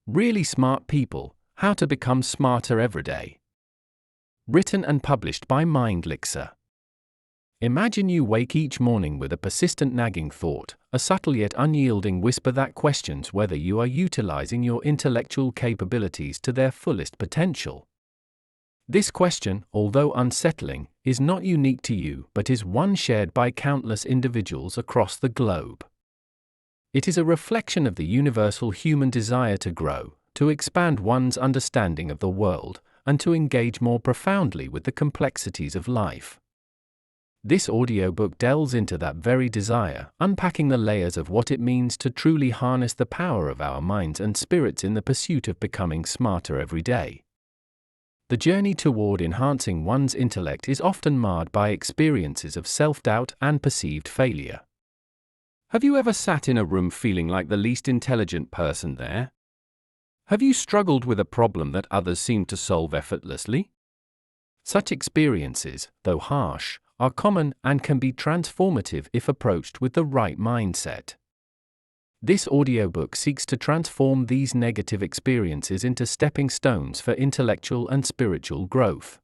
Really Smart People: How to Become Smarter Every Day. Written and published by MindLixir. Imagine you wake each morning with a persistent nagging thought, a subtle yet unyielding whisper that questions whether you are utilizing your intellectual capabilities to their fullest potential. This question, although unsettling, is not unique to you but is one shared by countless individuals across the globe. It is a reflection of the universal human desire to grow, to expand one's understanding of the world, and to engage more profoundly with the complexities of life. This audiobook delves into that very desire, unpacking the layers of what it means to truly harness the power of our minds and spirits in the pursuit of becoming smarter every day. The journey toward enhancing one's intellect is often marred by experiences of self-doubt and perceived failure. Have you ever sat in a room feeling like the least intelligent person there? Have you struggled with a problem that others seem to solve effortlessly? Such experiences, though harsh, are common and can be transformative if approached with the right mindset. This audiobook seeks to transform these negative experiences into stepping stones for intellectual and spiritual growth.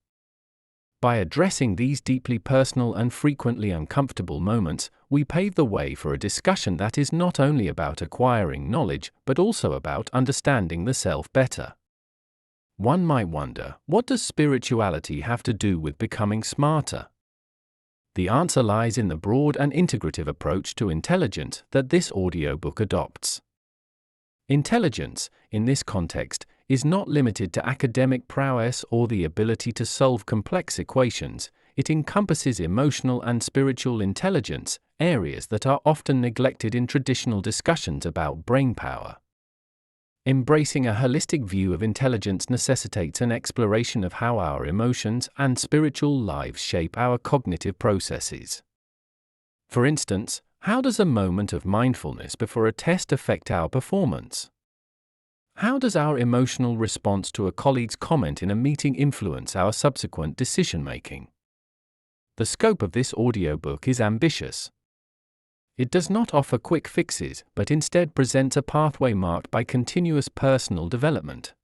By addressing these deeply personal and frequently uncomfortable moments, we pave the way for a discussion that is not only about acquiring knowledge but also about understanding the self better. One might wonder, what does spirituality have to do with becoming smarter? The answer lies in the broad and integrative approach to intelligence that this audiobook adopts. Intelligence, in this context, is not limited to academic prowess or the ability to solve complex equations. It encompasses emotional and spiritual intelligence, areas that are often neglected in traditional discussions about brainpower. Embracing a holistic view of intelligence necessitates an exploration of how our emotions and spiritual lives shape our cognitive processes. For instance, how does a moment of mindfulness before a test affect our performance? How does our emotional response to a colleague's comment in a meeting influence our subsequent decision-making? The scope of this audiobook is ambitious. It does not offer quick fixes, but instead presents a pathway marked by continuous personal development.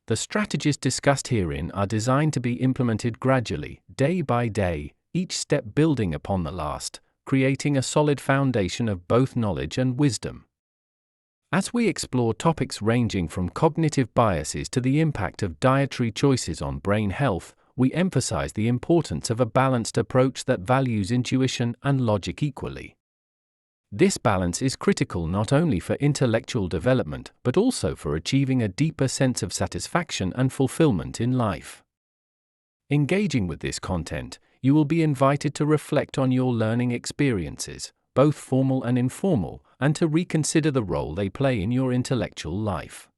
The strategies discussed herein are designed to be implemented gradually, day by day, each step building upon the last, creating a solid foundation of both knowledge and wisdom. As we explore topics ranging from cognitive biases to the impact of dietary choices on brain health, we emphasize the importance of a balanced approach that values intuition and logic equally. This balance is critical not only for intellectual development but also for achieving a deeper sense of satisfaction and fulfillment in life. Engaging with this content, you will be invited to reflect on your learning experiences, both formal and informal, and to reconsider the role they play in your intellectual life.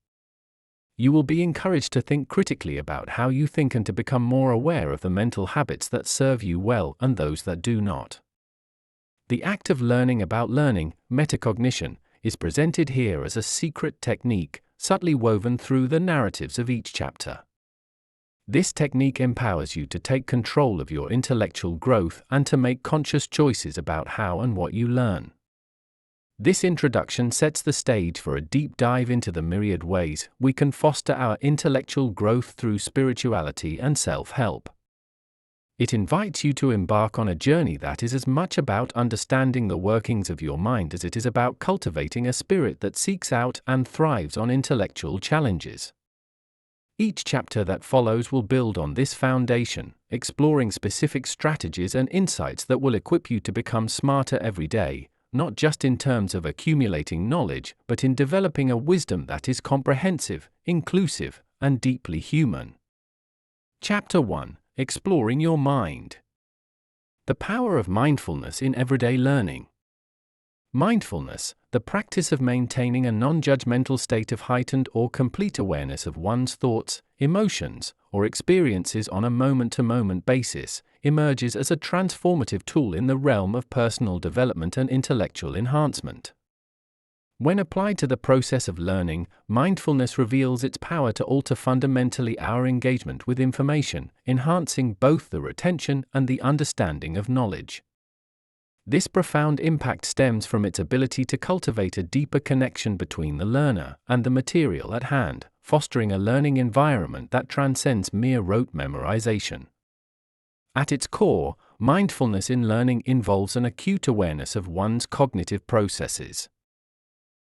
You will be encouraged to think critically about how you think and to become more aware of the mental habits that serve you well and those that do not. The act of learning about learning, meta-cognition, is presented here as a secret technique, subtly woven through the narratives of each chapter. This technique empowers you to take control of your intellectual growth and to make conscious choices about how and what you learn. This introduction sets the stage for a deep dive into the myriad ways we can foster our intellectual growth through spirituality and self-help. It invites you to embark on a journey that is as much about understanding the workings of your mind as it is about cultivating a spirit that seeks out and thrives on intellectual challenges. Each chapter that follows will build on this foundation, exploring specific strategies and insights that will equip you to become smarter every day, not just in terms of accumulating knowledge, but in developing a wisdom that is comprehensive, inclusive, and deeply human. Chapter 1: Exploring your mind. The power of mindfulness in everyday learning. Mindfulness, the practice of maintaining a non-judgmental state of heightened or complete awareness of one's thoughts, emotions, or experiences on a moment-to-moment basis, emerges as a transformative tool in the realm of personal development and intellectual enhancement. When applied to the process of learning, mindfulness reveals its power to alter fundamentally our engagement with information, enhancing both the retention and the understanding of knowledge. This profound impact stems from its ability to cultivate a deeper connection between the learner and the material at hand, fostering a learning environment that transcends mere rote memorization. At its core, mindfulness in learning involves an acute awareness of one's cognitive processes.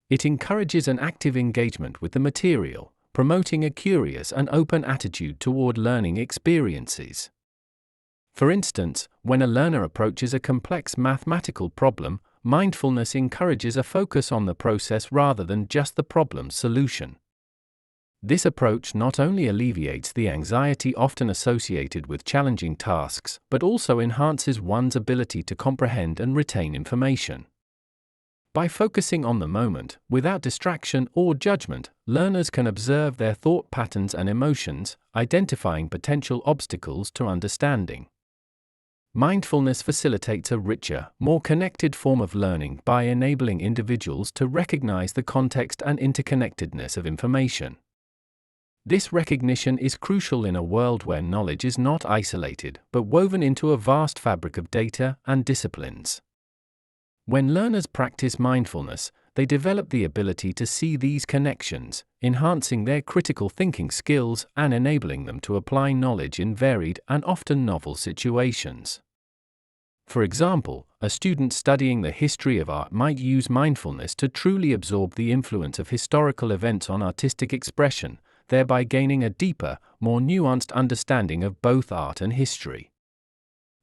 It encourages an active engagement with the material, promoting a curious and open attitude toward learning experiences. For instance, when a learner approaches a complex mathematical problem, mindfulness encourages a focus on the process rather than just the problem's solution. This approach not only alleviates the anxiety often associated with challenging tasks, but also enhances one's ability to comprehend and retain information. By focusing on the moment, without distraction or judgment, learners can observe their thought patterns and emotions, identifying potential obstacles to understanding. Mindfulness facilitates a richer, more connected form of learning by enabling individuals to recognize the context and interconnectedness of information. This recognition is crucial in a world where knowledge is not isolated, but woven into a vast fabric of data and disciplines. When learners practice mindfulness, they develop the ability to see these connections, enhancing their critical thinking skills and enabling them to apply knowledge in varied and often novel situations. For example, a student studying the history of art might use mindfulness to truly absorb the influence of historical events on artistic expression, thereby gaining a deeper, more nuanced understanding of both art and history.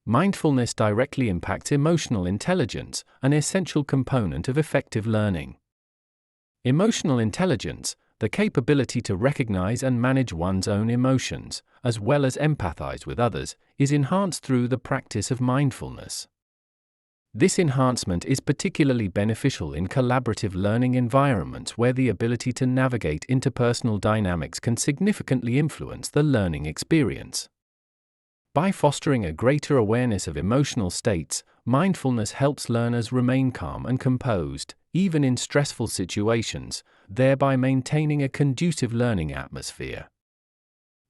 Mindfulness directly impacts emotional intelligence, an essential component of effective learning. Emotional intelligence, the capability to recognize and manage one's own emotions, as well as empathize with others, is enhanced through the practice of mindfulness. This enhancement is particularly beneficial in collaborative learning environments where the ability to navigate interpersonal dynamics can significantly influence the learning experience. By fostering a greater awareness of emotional states, mindfulness helps learners remain calm and composed, even in stressful situations, thereby maintaining a conducive learning atmosphere.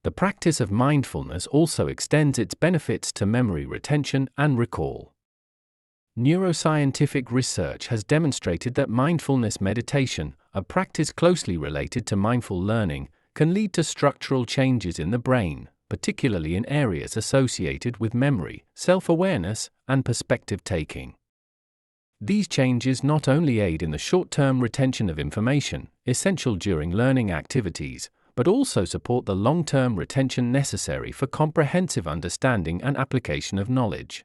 The practice of mindfulness also extends its benefits to memory retention and recall. Neuroscientific research has demonstrated that mindfulness meditation, a practice closely related to mindful learning, can lead to structural changes in the brain, particularly in areas associated with memory, self-awareness, and perspective-taking. These changes not only aid in the short-term retention of information, essential during learning activities, but also support the long-term retention necessary for comprehensive understanding and application of knowledge.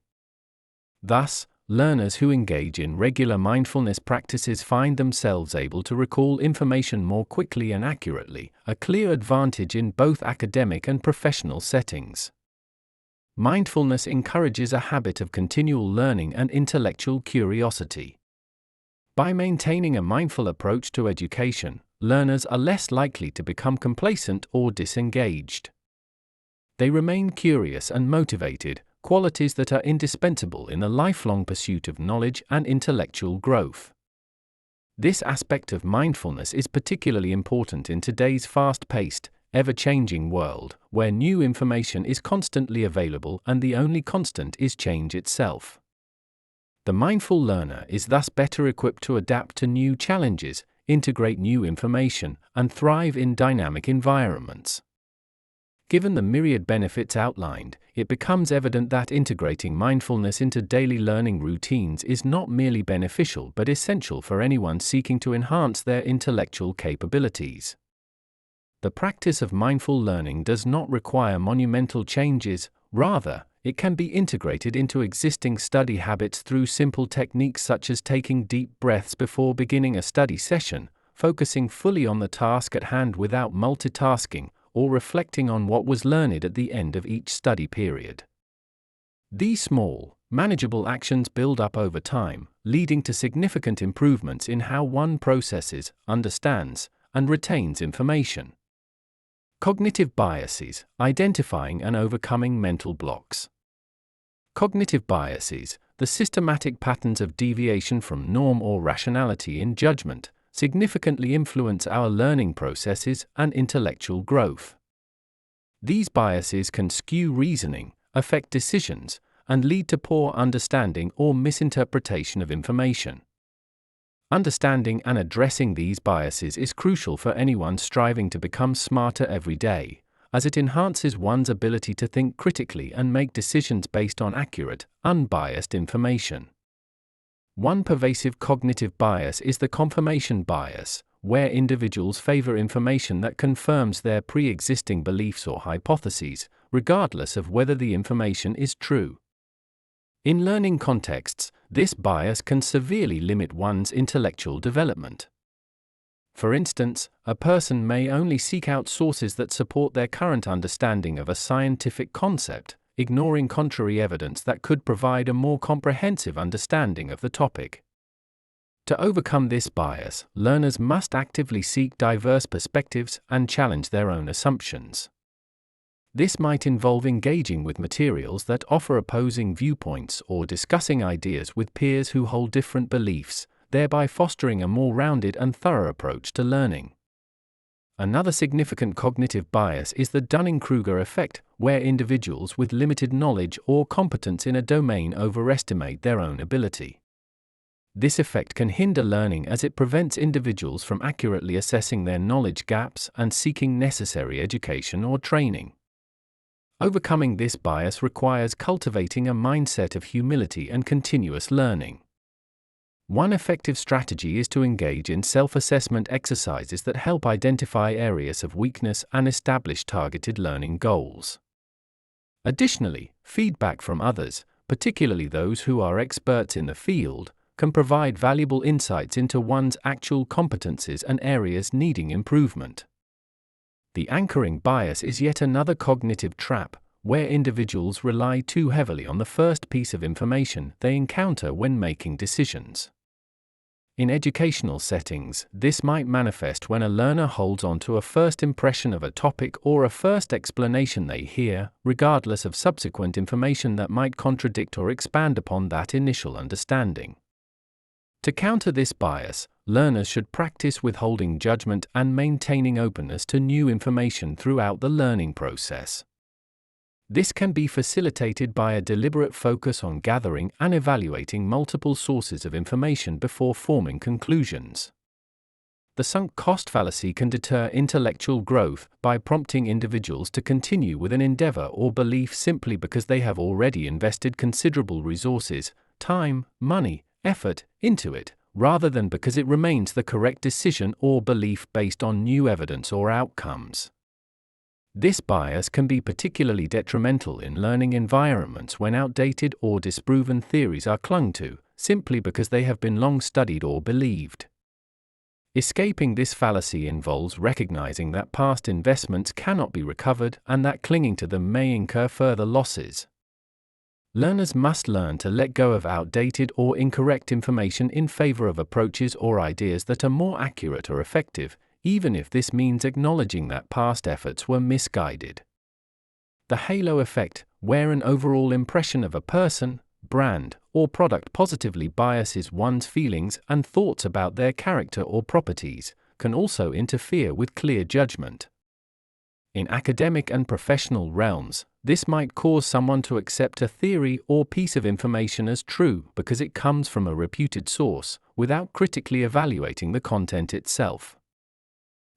Thus, learners who engage in regular mindfulness practices find themselves able to recall information more quickly and accurately, a clear advantage in both academic and professional settings. Mindfulness encourages a habit of continual learning and intellectual curiosity. By maintaining a mindful approach to education, learners are less likely to become complacent or disengaged. They remain curious and motivated, qualities that are indispensable in the lifelong pursuit of knowledge and intellectual growth. This aspect of mindfulness is particularly important in today's fast-paced, ever-changing world, where new information is constantly available and the only constant is change itself. The mindful learner is thus better equipped to adapt to new challenges, integrate new information, and thrive in dynamic environments. Given the myriad benefits outlined, it becomes evident that integrating mindfulness into daily learning routines is not merely beneficial but essential for anyone seeking to enhance their intellectual capabilities. The practice of mindful learning does not require monumental changes, rather, it can be integrated into existing study habits through simple techniques such as taking deep breaths before beginning a study session, focusing fully on the task at hand without multitasking, or reflecting on what was learned at the end of each study period. These small, manageable actions build up over time, leading to significant improvements in how one processes, understands, and retains information. Cognitive biases, identifying and overcoming mental blocks. Cognitive biases, the systematic patterns of deviation from norm or rationality in judgment, significantly influence our learning processes and intellectual growth. These biases can skew reasoning, affect decisions, and lead to poor understanding or misinterpretation of information. Understanding and addressing these biases is crucial for anyone striving to become smarter every day, as it enhances one's ability to think critically and make decisions based on accurate, unbiased information. One pervasive cognitive bias is the confirmation bias, where individuals favor information that confirms their pre-existing beliefs or hypotheses, regardless of whether the information is true. In learning contexts, this bias can severely limit one's intellectual development. For instance, a person may only seek out sources that support their current understanding of a scientific concept, ignoring contrary evidence that could provide a more comprehensive understanding of the topic. To overcome this bias, learners must actively seek diverse perspectives and challenge their own assumptions. This might involve engaging with materials that offer opposing viewpoints or discussing ideas with peers who hold different beliefs, thereby fostering a more rounded and thorough approach to learning. Another significant cognitive bias is the Dunning-Kruger effect, where individuals with limited knowledge or competence in a domain overestimate their own ability. This effect can hinder learning as it prevents individuals from accurately assessing their knowledge gaps and seeking necessary education or training. Overcoming this bias requires cultivating a mindset of humility and continuous learning. One effective strategy is to engage in self-assessment exercises that help identify areas of weakness and establish targeted learning goals. Additionally, feedback from others, particularly those who are experts in the field, can provide valuable insights into one's actual competencies and areas needing improvement. The anchoring bias is yet another cognitive trap, where individuals rely too heavily on the first piece of information they encounter when making decisions. In educational settings, this might manifest when a learner holds on to a first impression of a topic or a first explanation they hear, regardless of subsequent information that might contradict or expand upon that initial understanding. To counter this bias, learners should practice withholding judgment and maintaining openness to new information throughout the learning process. This can be facilitated by a deliberate focus on gathering and evaluating multiple sources of information before forming conclusions. The sunk cost fallacy can deter intellectual growth by prompting individuals to continue with an endeavor or belief simply because they have already invested considerable resources, time, money, effort into it, rather than because it remains the correct decision or belief based on new evidence or outcomes. This bias can be particularly detrimental in learning environments when outdated or disproven theories are clung to, simply because they have been long studied or believed. Escaping this fallacy involves recognizing that past investments cannot be recovered and that clinging to them may incur further losses. Learners must learn to let go of outdated or incorrect information in favor of approaches or ideas that are more accurate or effective, even if this means acknowledging that past efforts were misguided. The halo effect, where an overall impression of a person, brand, or product positively biases one's feelings and thoughts about their character or properties, can also interfere with clear judgment. In academic and professional realms, this might cause someone to accept a theory or piece of information as true because it comes from a reputed source, without critically evaluating the content itself.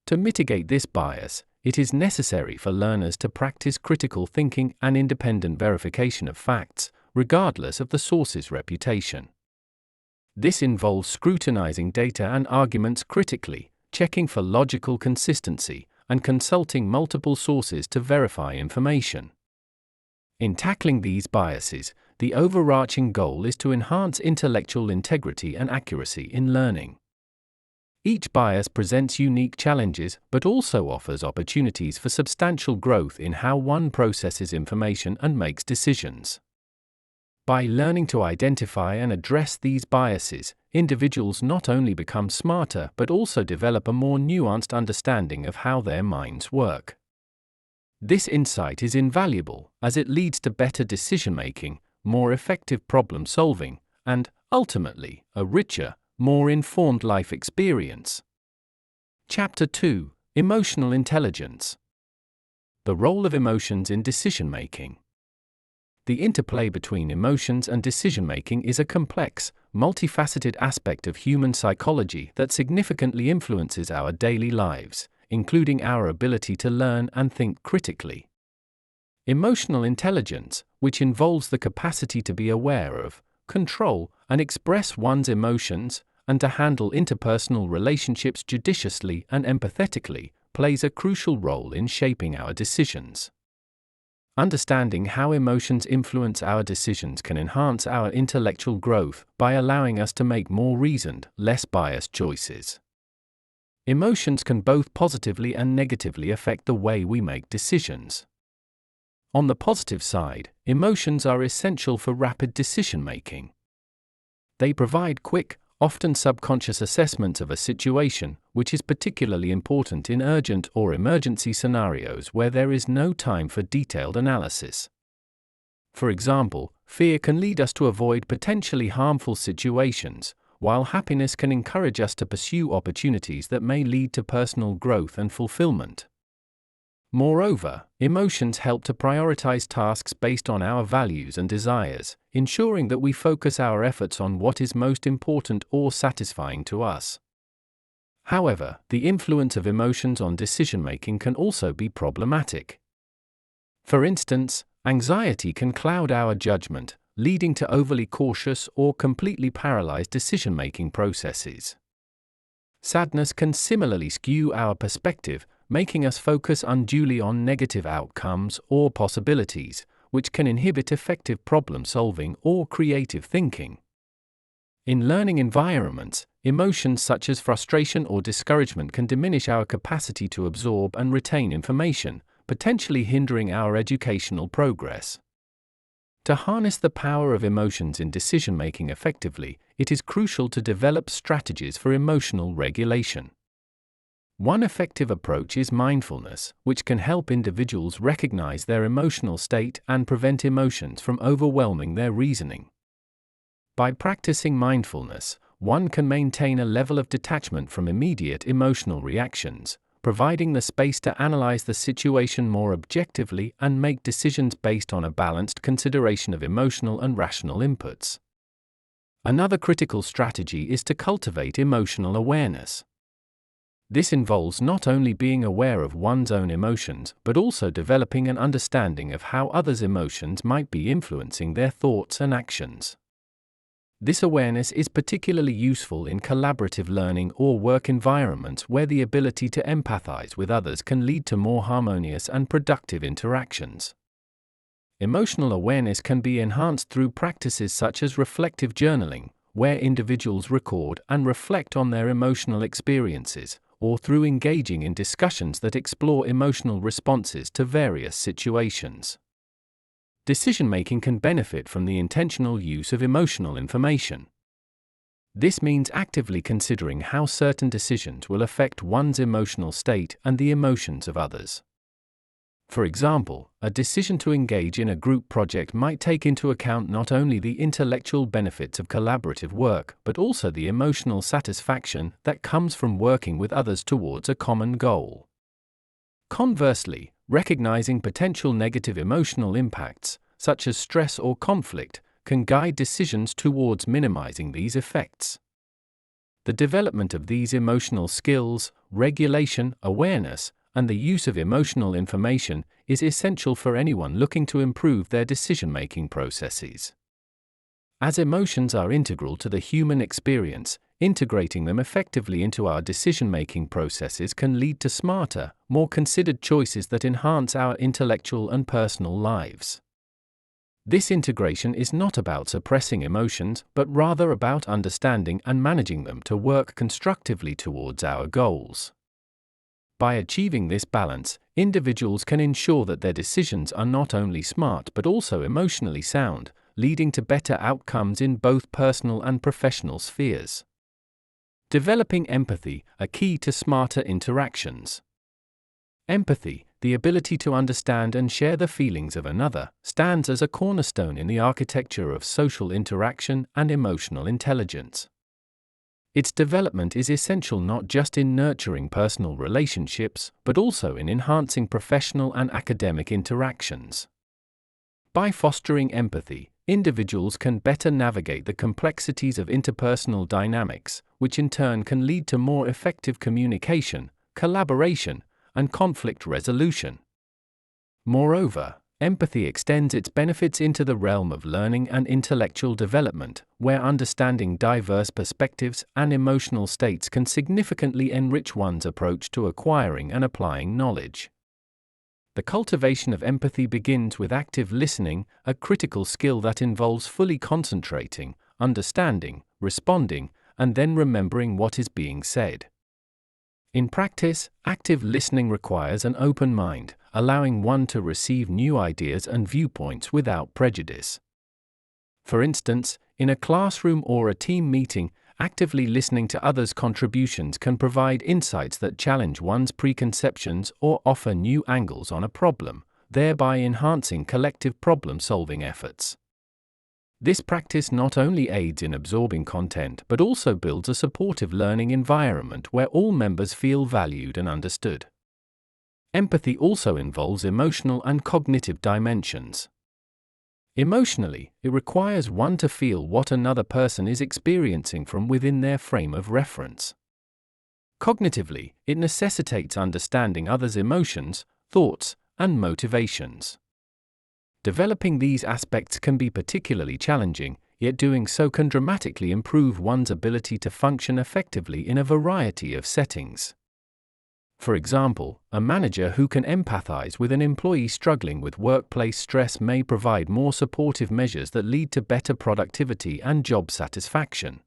To mitigate this bias, it is necessary for learners to practice critical thinking and independent verification of facts, regardless of the source's reputation. This involves scrutinizing data and arguments critically, checking for logical consistency, and consulting multiple sources to verify information. In tackling these biases, the overarching goal is to enhance intellectual integrity and accuracy in learning. Each bias presents unique challenges but also offers opportunities for substantial growth in how one processes information and makes decisions. By learning to identify and address these biases, individuals not only become smarter but also develop a more nuanced understanding of how their minds work. This insight is invaluable as it leads to better decision-making, more effective problem-solving, and, ultimately, a richer, more informed life experience. Chapter 2: Emotional Intelligence. The role of emotions in decision-making. the interplay between emotions and decision-making is a complex, multifaceted aspect of human psychology that significantly influences our daily lives, including our ability to learn and think critically. Emotional intelligence, which involves the capacity to be aware of, control, and express one's emotions, and to handle interpersonal relationships judiciously and empathetically, plays a crucial role in shaping our decisions. Understanding how emotions influence our decisions can enhance our intellectual growth by allowing us to make more reasoned, less biased choices. Emotions can both positively and negatively affect the way we make decisions. On the positive side, emotions are essential for rapid decision-making. They provide quick, often subconscious assessments of a situation, which is particularly important in urgent or emergency scenarios where there is no time for detailed analysis. For example, fear can lead us to avoid potentially harmful situations, while happiness can encourage us to pursue opportunities that may lead to personal growth and fulfillment. Moreover, emotions help to prioritize tasks based on our values and desires, ensuring that we focus our efforts on what is most important or satisfying to us. However, the influence of emotions on decision-making can also be problematic. For instance, anxiety can cloud our judgment, leading to overly cautious or completely paralyzed decision-making processes. Sadness can similarly skew our perspective, making us focus unduly on negative outcomes or possibilities, which can inhibit effective problem-solving or creative thinking. In learning environments, emotions such as frustration or discouragement can diminish our capacity to absorb and retain information, potentially hindering our educational progress. To harness the power of emotions in decision-making effectively, it is crucial to develop strategies for emotional regulation. One effective approach is mindfulness, which can help individuals recognize their emotional state and prevent emotions from overwhelming their reasoning. By practicing mindfulness, one can maintain a level of detachment from immediate emotional reactions, providing the space to analyze the situation more objectively and make decisions based on a balanced consideration of emotional and rational inputs. Another critical strategy is to cultivate emotional awareness. This involves not only being aware of one's own emotions, but also developing an understanding of how others' emotions might be influencing their thoughts and actions. This awareness is particularly useful in collaborative learning or work environments where the ability to empathize with others can lead to more harmonious and productive interactions. Emotional awareness can be enhanced through practices such as reflective journaling, where individuals record and reflect on their emotional experiences, or through engaging in discussions that explore emotional responses to various situations. Decision-making can benefit from the intentional use of emotional information. This means actively considering how certain decisions will affect one's emotional state and the emotions of others. For example, a decision to engage in a group project might take into account not only the intellectual benefits of collaborative work, but also the emotional satisfaction that comes from working with others towards a common goal. Conversely, recognizing potential negative emotional impacts, such as stress or conflict, can guide decisions towards minimizing these effects. The development of these emotional skills, regulation, awareness, and the use of emotional information is essential for anyone looking to improve their decision-making processes. As emotions are integral to the human experience, integrating them effectively into our decision-making processes can lead to smarter, more considered choices that enhance our intellectual and personal lives. This integration is not about suppressing emotions, but rather about understanding and managing them to work constructively towards our goals. By achieving this balance, individuals can ensure that their decisions are not only smart but also emotionally sound, leading to better outcomes in both personal and professional spheres. Developing empathy, a key to smarter interactions. Empathy, the ability to understand and share the feelings of another, stands as a cornerstone in the architecture of social interaction and emotional intelligence. Its development is essential not just in nurturing personal relationships, but also in enhancing professional and academic interactions. By fostering empathy, individuals can better navigate the complexities of interpersonal dynamics, which in turn can lead to more effective communication, collaboration, and conflict resolution. Moreover, empathy extends its benefits into the realm of learning and intellectual development, where understanding diverse perspectives and emotional states can significantly enrich one's approach to acquiring and applying knowledge. The cultivation of empathy begins with active listening, a critical skill that involves fully concentrating, understanding, responding, and then remembering what is being said. In practice, active listening requires an open mind, allowing one to receive new ideas and viewpoints without prejudice. For instance, in a classroom or a team meeting, actively listening to others' contributions can provide insights that challenge one's preconceptions or offer new angles on a problem, thereby enhancing collective problem-solving efforts. This practice not only aids in absorbing content but also builds a supportive learning environment where all members feel valued and understood. Empathy also involves emotional and cognitive dimensions. Emotionally, it requires one to feel what another person is experiencing from within their frame of reference. Cognitively, it necessitates understanding others' emotions, thoughts, and motivations. Developing these aspects can be particularly challenging, yet doing so can dramatically improve one's ability to function effectively in a variety of settings. For example, a manager who can empathize with an employee struggling with workplace stress may provide more supportive measures that lead to better productivity and job satisfaction.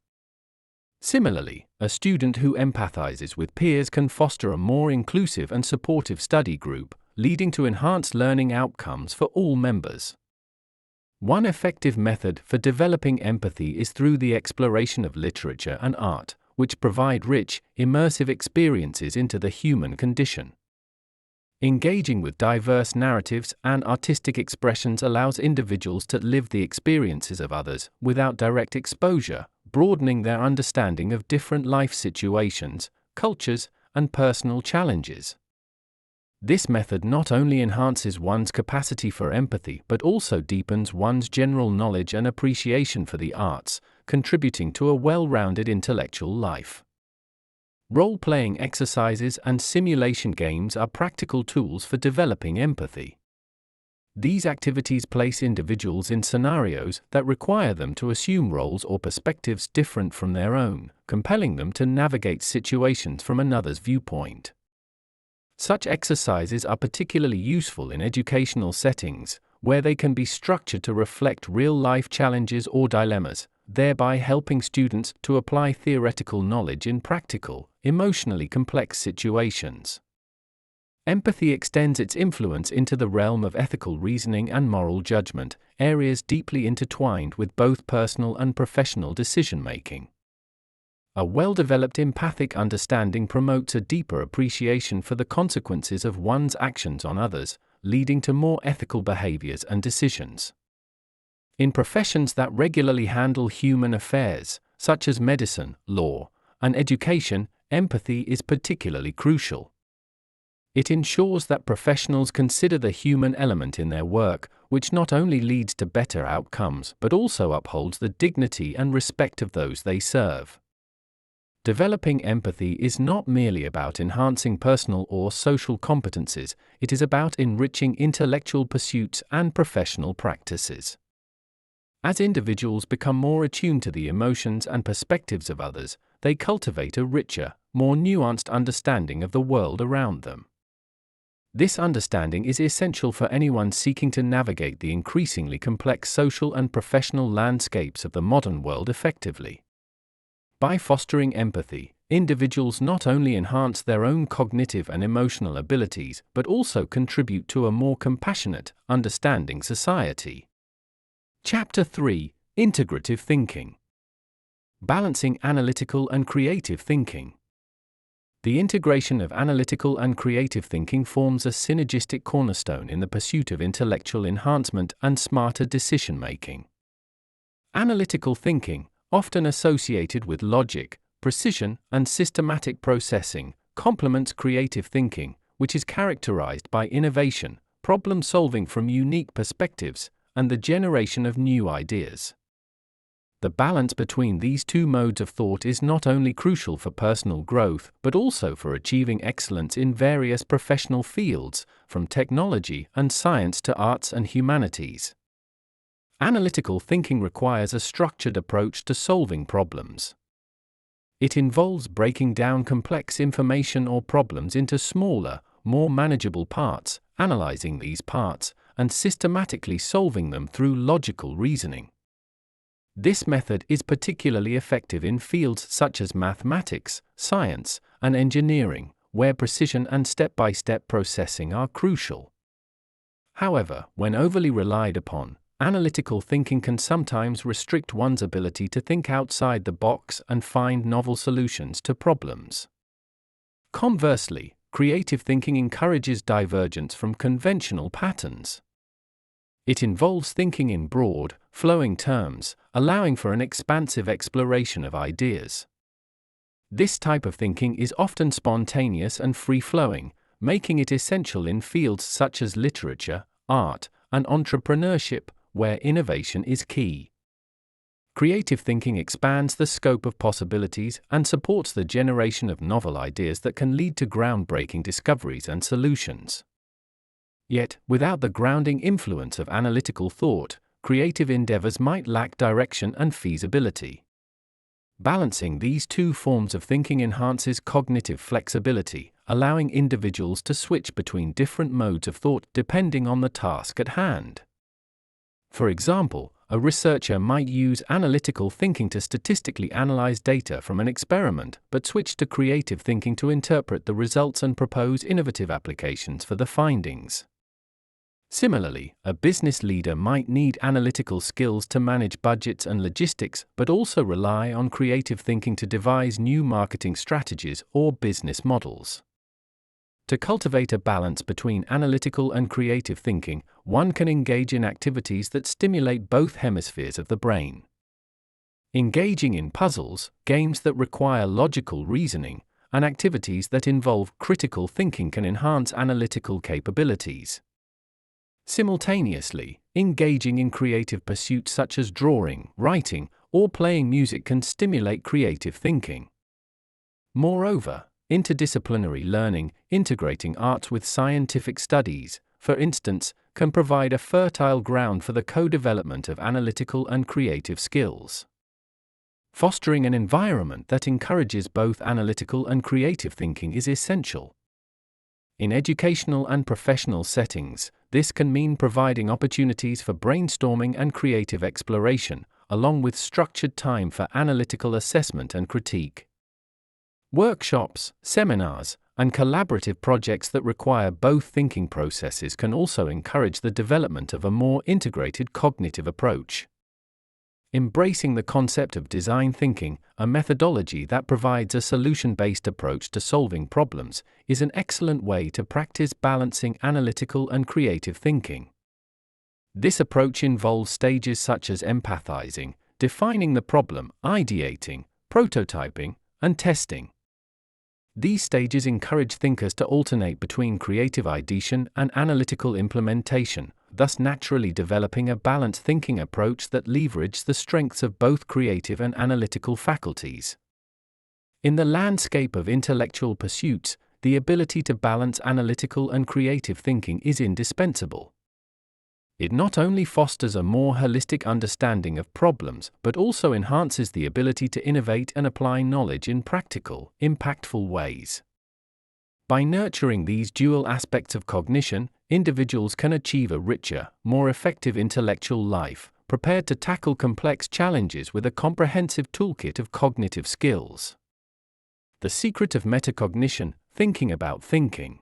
Similarly, a student who empathizes with peers can foster a more inclusive and supportive study group, leading to enhanced learning outcomes for all members. One effective method for developing empathy is through the exploration of literature and art, which provide rich, immersive experiences into the human condition. Engaging with diverse narratives and artistic expressions allows individuals to live the experiences of others without direct exposure, broadening their understanding of different life situations, cultures, and personal challenges. This method not only enhances one's capacity for empathy but also deepens one's general knowledge and appreciation for the arts, contributing to a well-rounded intellectual life. Role-playing exercises and simulation games are practical tools for developing empathy. These activities place individuals in scenarios that require them to assume roles or perspectives different from their own, compelling them to navigate situations from another's viewpoint. Such exercises are particularly useful in educational settings, where they can be structured to reflect real-life challenges or dilemmas, thereby helping students to apply theoretical knowledge in practical, emotionally complex situations. Empathy extends its influence into the realm of ethical reasoning and moral judgment, areas deeply intertwined with both personal and professional decision-making. A well-developed empathic understanding promotes a deeper appreciation for the consequences of one's actions on others, leading to more ethical behaviors and decisions. In professions that regularly handle human affairs, such as medicine, law, and education, empathy is particularly crucial. It ensures that professionals consider the human element in their work, which not only leads to better outcomes but also upholds the dignity and respect of those they serve. Developing empathy is not merely about enhancing personal or social competencies, it is about enriching intellectual pursuits and professional practices. As individuals become more attuned to the emotions and perspectives of others, they cultivate a richer, more nuanced understanding of the world around them. This understanding is essential for anyone seeking to navigate the increasingly complex social and professional landscapes of the modern world effectively. By fostering empathy, individuals not only enhance their own cognitive and emotional abilities but also contribute to a more compassionate, understanding society. Chapter 3: Integrative Thinking. Balancing analytical and creative thinking. The integration of analytical and creative thinking forms a synergistic cornerstone in the pursuit of intellectual enhancement and smarter decision-making. Analytical thinking, often associated with logic, precision, and systematic processing, complements creative thinking, which is characterized by innovation, problem-solving from unique perspectives, and the generation of new ideas. The balance between these two modes of thought is not only crucial for personal growth but also for achieving excellence in various professional fields, from technology and science to arts and humanities. Analytical thinking requires a structured approach to solving problems. It involves breaking down complex information or problems into smaller, more manageable parts, analyzing these parts, and systematically solving them through logical reasoning. This method is particularly effective in fields such as mathematics, science, and engineering, where precision and step-by-step processing are crucial. However, when overly relied upon, analytical thinking can sometimes restrict one's ability to think outside the box and find novel solutions to problems. Conversely, creative thinking encourages divergence from conventional patterns. It involves thinking in broad, flowing terms, allowing for an expansive exploration of ideas. This type of thinking is often spontaneous and free-flowing, making it essential in fields such as literature, art, and entrepreneurship, where innovation is key. Creative thinking expands the scope of possibilities and supports the generation of novel ideas that can lead to groundbreaking discoveries and solutions. Yet, without the grounding influence of analytical thought, creative endeavors might lack direction and feasibility. Balancing these two forms of thinking enhances cognitive flexibility, allowing individuals to switch between different modes of thought depending on the task at hand. For example, a researcher might use analytical thinking to statistically analyze data from an experiment, but switch to creative thinking to interpret the results and propose innovative applications for the findings. Similarly, a business leader might need analytical skills to manage budgets and logistics, but also rely on creative thinking to devise new marketing strategies or business models. To cultivate a balance between analytical and creative thinking, one can engage in activities that stimulate both hemispheres of the brain. Engaging in puzzles, games that require logical reasoning, and activities that involve critical thinking can enhance analytical capabilities. Simultaneously, engaging in creative pursuits such as drawing, writing, or playing music can stimulate creative thinking. Moreover, interdisciplinary learning, integrating art with scientific studies, for instance, can provide a fertile ground for the co-development of analytical and creative skills. Fostering an environment that encourages both analytical and creative thinking is essential. In educational and professional settings, this can mean providing opportunities for brainstorming and creative exploration, along with structured time for analytical assessment and critique. Workshops, seminars, and collaborative projects that require both thinking processes can also encourage the development of a more integrated cognitive approach. Embracing the concept of design thinking, a methodology that provides a solution-based approach to solving problems, is an excellent way to practice balancing analytical and creative thinking. This approach involves stages such as empathizing, defining the problem, ideating, prototyping, and testing. These stages encourage thinkers to alternate between creative ideation and analytical implementation, thus naturally developing a balanced thinking approach that leverages the strengths of both creative and analytical faculties. In the landscape of intellectual pursuits, the ability to balance analytical and creative thinking is indispensable. It not only fosters a more holistic understanding of problems, but also enhances the ability to innovate and apply knowledge in practical, impactful ways. By nurturing these dual aspects of cognition, individuals can achieve a richer, more effective intellectual life, prepared to tackle complex challenges with a comprehensive toolkit of cognitive skills. The secret of meta-cognition, thinking about thinking.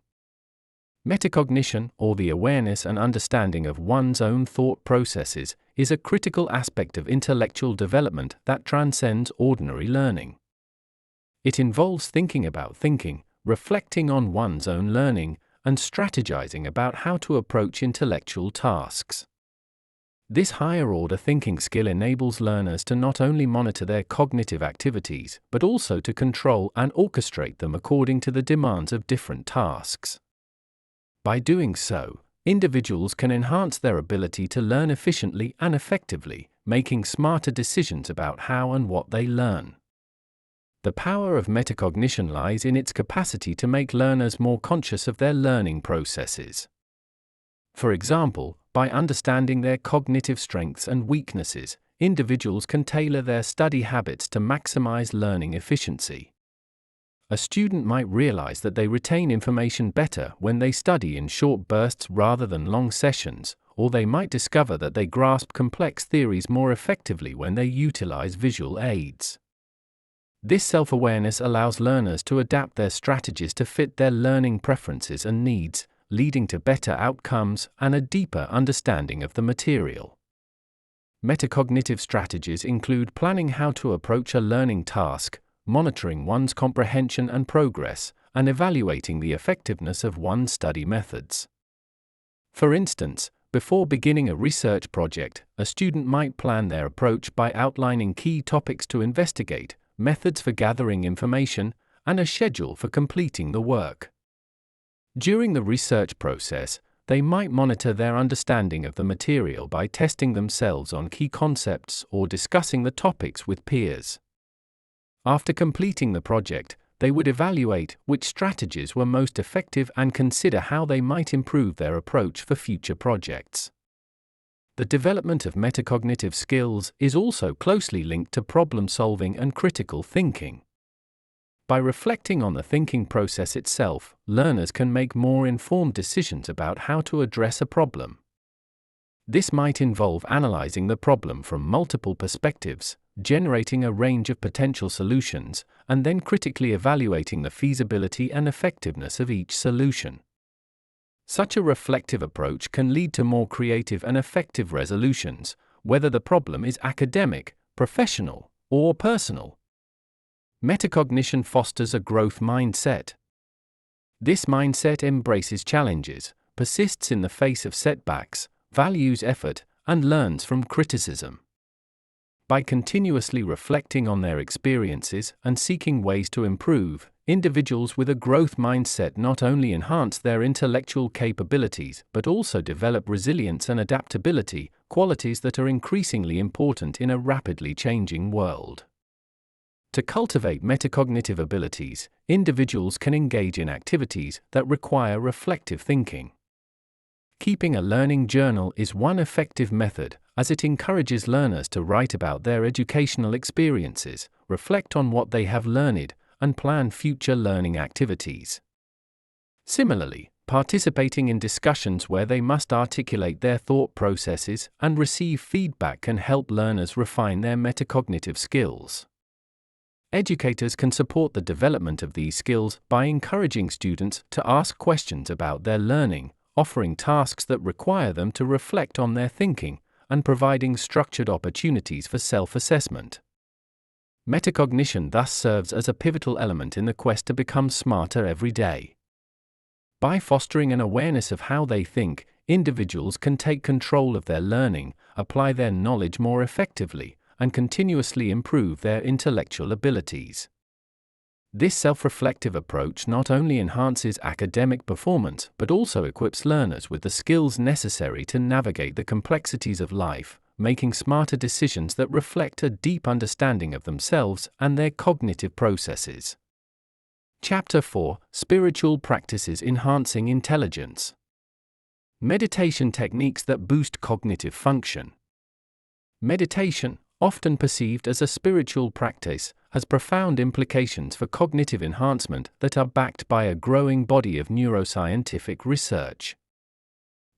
Meta-cognition, or the awareness and understanding of one's own thought processes, is a critical aspect of intellectual development that transcends ordinary learning. It involves thinking about thinking, reflecting on one's own learning, and strategizing about how to approach intellectual tasks. This higher-order thinking skill enables learners to not only monitor their cognitive activities, but also to control and orchestrate them according to the demands of different tasks. By doing so, individuals can enhance their ability to learn efficiently and effectively, making smarter decisions about how and what they learn. The power of metacognition lies in its capacity to make learners more conscious of their learning processes. For example, by understanding their cognitive strengths and weaknesses, individuals can tailor their study habits to maximize learning efficiency. A student might realize that they retain information better when they study in short bursts rather than long sessions, or they might discover that they grasp complex theories more effectively when they utilize visual aids. This self-awareness allows learners to adapt their strategies to fit their learning preferences and needs, leading to better outcomes and a deeper understanding of the material. Metacognitive strategies include planning how to approach a learning task, monitoring one's comprehension and progress, and evaluating the effectiveness of one's study methods. For instance, before beginning a research project, a student might plan their approach by outlining key topics to investigate, methods for gathering information, and a schedule for completing the work. During the research process, they might monitor their understanding of the material by testing themselves on key concepts or discussing the topics with peers. After completing the project, they would evaluate which strategies were most effective and consider how they might improve their approach for future projects. The development of metacognitive skills is also closely linked to problem-solving and critical thinking. By reflecting on the thinking process itself, learners can make more informed decisions about how to address a problem. This might involve analyzing the problem from multiple perspectives, generating a range of potential solutions, and then critically evaluating the feasibility and effectiveness of each solution. Such a reflective approach can lead to more creative and effective resolutions, whether the problem is academic, professional, or personal. Metacognition fosters a growth mindset. This mindset embraces challenges, persists in the face of setbacks, values effort, and learns from criticism. By continuously reflecting on their experiences and seeking ways to improve, individuals with a growth mindset not only enhance their intellectual capabilities but also develop resilience and adaptability, qualities that are increasingly important in a rapidly changing world. To cultivate metacognitive abilities, individuals can engage in activities that require reflective thinking. Keeping a learning journal is one effective method, as it encourages learners to write about their educational experiences, reflect on what they have learned, and plan future learning activities. Similarly, participating in discussions where they must articulate their thought processes and receive feedback can help learners refine their metacognitive skills. Educators can support the development of these skills by encouraging students to ask questions about their learning, offering tasks that require them to reflect on their thinking, and providing structured opportunities for self-assessment. Metacognition thus serves as a pivotal element in the quest to become smarter every day. By fostering an awareness of how they think, individuals can take control of their learning, apply their knowledge more effectively, and continuously improve their intellectual abilities. This self-reflective approach not only enhances academic performance but also equips learners with the skills necessary to navigate the complexities of life, making smarter decisions that reflect a deep understanding of themselves and their cognitive processes. Chapter 4: Spiritual Practices Enhancing Intelligence. Meditation techniques that boost cognitive function. Meditation, often perceived as a spiritual practice, has profound implications for cognitive enhancement that are backed by a growing body of neuroscientific research.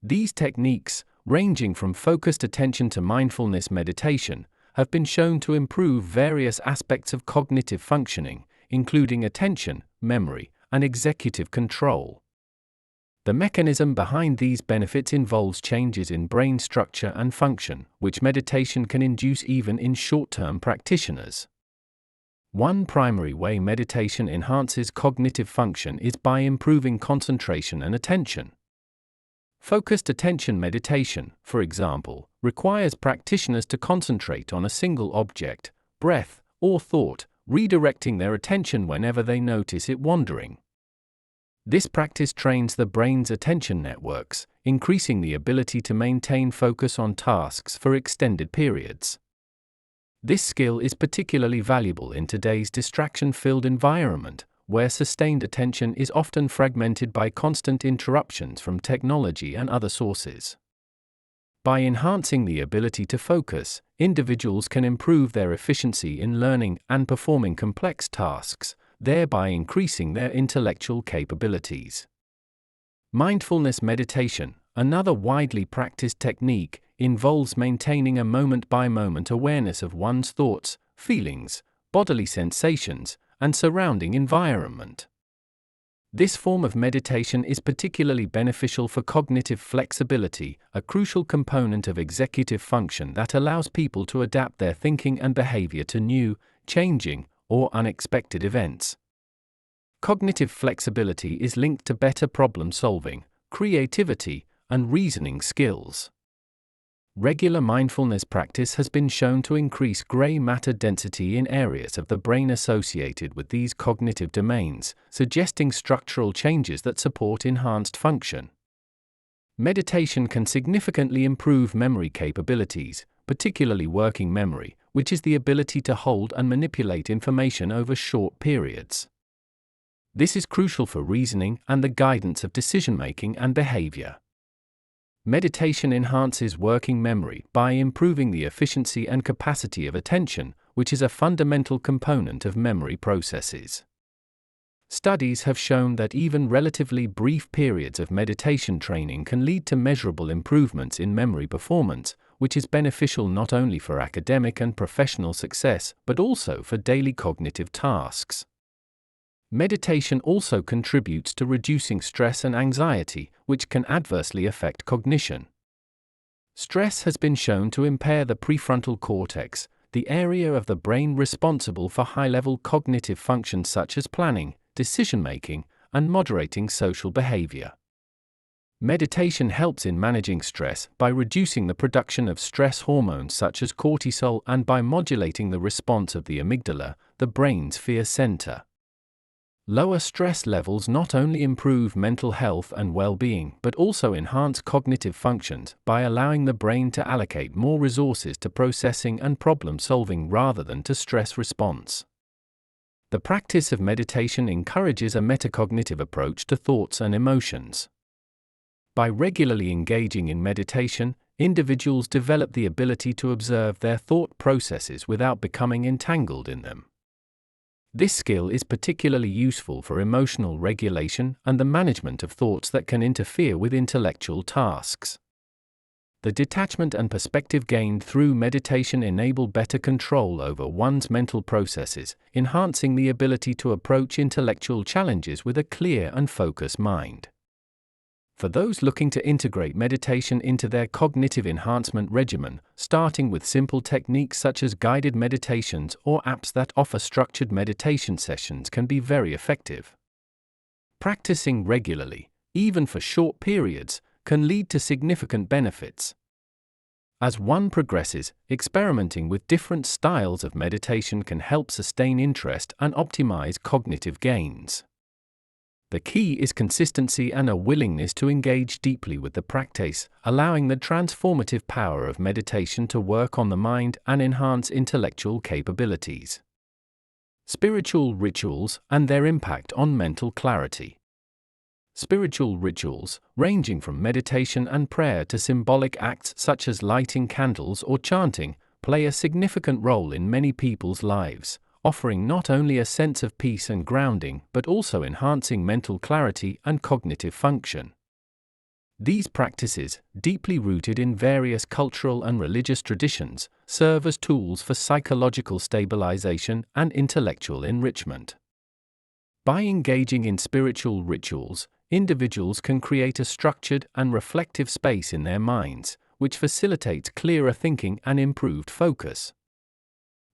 These techniques, ranging from focused attention to mindfulness meditation, have been shown to improve various aspects of cognitive functioning, including attention, memory, and executive control. The mechanism behind these benefits involves changes in brain structure and function, which meditation can induce even in short-term practitioners. One primary way meditation enhances cognitive function is by improving concentration and attention. Focused attention meditation, for example, requires practitioners to concentrate on a single object, breath, or thought, redirecting their attention whenever they notice it wandering. This practice trains the brain's attention networks, increasing the ability to maintain focus on tasks for extended periods. This skill is particularly valuable in today's distraction-filled environment, where sustained attention is often fragmented by constant interruptions from technology and other sources. By enhancing the ability to focus, individuals can improve their efficiency in learning and performing complex tasks, thereby increasing their intellectual capabilities. Mindfulness meditation, another widely practiced technique, involves maintaining a moment-by-moment awareness of one's thoughts, feelings, bodily sensations, and surrounding environment. This form of meditation is particularly beneficial for cognitive flexibility, a crucial component of executive function that allows people to adapt their thinking and behavior to new, changing, or unexpected events. Cognitive flexibility is linked to better problem-solving, creativity, and reasoning skills. Regular mindfulness practice has been shown to increase gray matter density in areas of the brain associated with these cognitive domains, suggesting structural changes that support enhanced function. Meditation can significantly improve memory capabilities, particularly working memory, which is the ability to hold and manipulate information over short periods. This is crucial for reasoning and the guidance of decision-making and behavior. Meditation enhances working memory by improving the efficiency and capacity of attention, which is a fundamental component of memory processes. Studies have shown that even relatively brief periods of meditation training can lead to measurable improvements in memory performance, which is beneficial not only for academic and professional success but also for daily cognitive tasks. Meditation also contributes to reducing stress and anxiety, which can adversely affect cognition. Stress has been shown to impair the prefrontal cortex, the area of the brain responsible for high-level cognitive functions such as planning, decision-making, and moderating social behavior. Meditation helps in managing stress by reducing the production of stress hormones such as cortisol and by modulating the response of the amygdala, the brain's fear center. Lower stress levels not only improve mental health and well-being but also enhance cognitive functions by allowing the brain to allocate more resources to processing and problem-solving rather than to stress response. The practice of meditation encourages a metacognitive approach to thoughts and emotions. By regularly engaging in meditation, individuals develop the ability to observe their thought processes without becoming entangled in them. This skill is particularly useful for emotional regulation and the management of thoughts that can interfere with intellectual tasks. The detachment and perspective gained through meditation enable better control over one's mental processes, enhancing the ability to approach intellectual challenges with a clear and focused mind. For those looking to integrate meditation into their cognitive enhancement regimen, starting with simple techniques such as guided meditations or apps that offer structured meditation sessions can be very effective. Practicing regularly, even for short periods, can lead to significant benefits. As one progresses, experimenting with different styles of meditation can help sustain interest and optimize cognitive gains. The key is consistency and a willingness to engage deeply with the practice, allowing the transformative power of meditation to work on the mind and enhance intellectual capabilities. Spiritual rituals and their impact on mental clarity. Spiritual rituals, ranging from meditation and prayer to symbolic acts such as lighting candles or chanting, play a significant role in many people's lives, offering not only a sense of peace and grounding but also enhancing mental clarity and cognitive function. These practices, deeply rooted in various cultural and religious traditions, serve as tools for psychological stabilization and intellectual enrichment. By engaging in spiritual rituals, individuals can create a structured and reflective space in their minds, which facilitates clearer thinking and improved focus.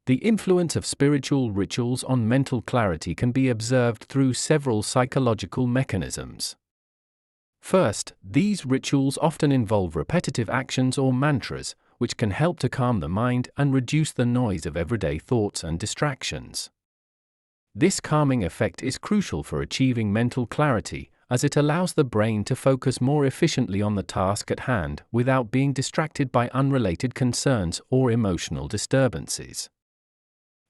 The influence of spiritual rituals on mental clarity can be observed through several psychological mechanisms. First, these rituals often involve repetitive actions or mantras, which can help to calm the mind and reduce the noise of everyday thoughts and distractions. This calming effect is crucial for achieving mental clarity, as it allows the brain to focus more efficiently on the task at hand without being distracted by unrelated concerns or emotional disturbances.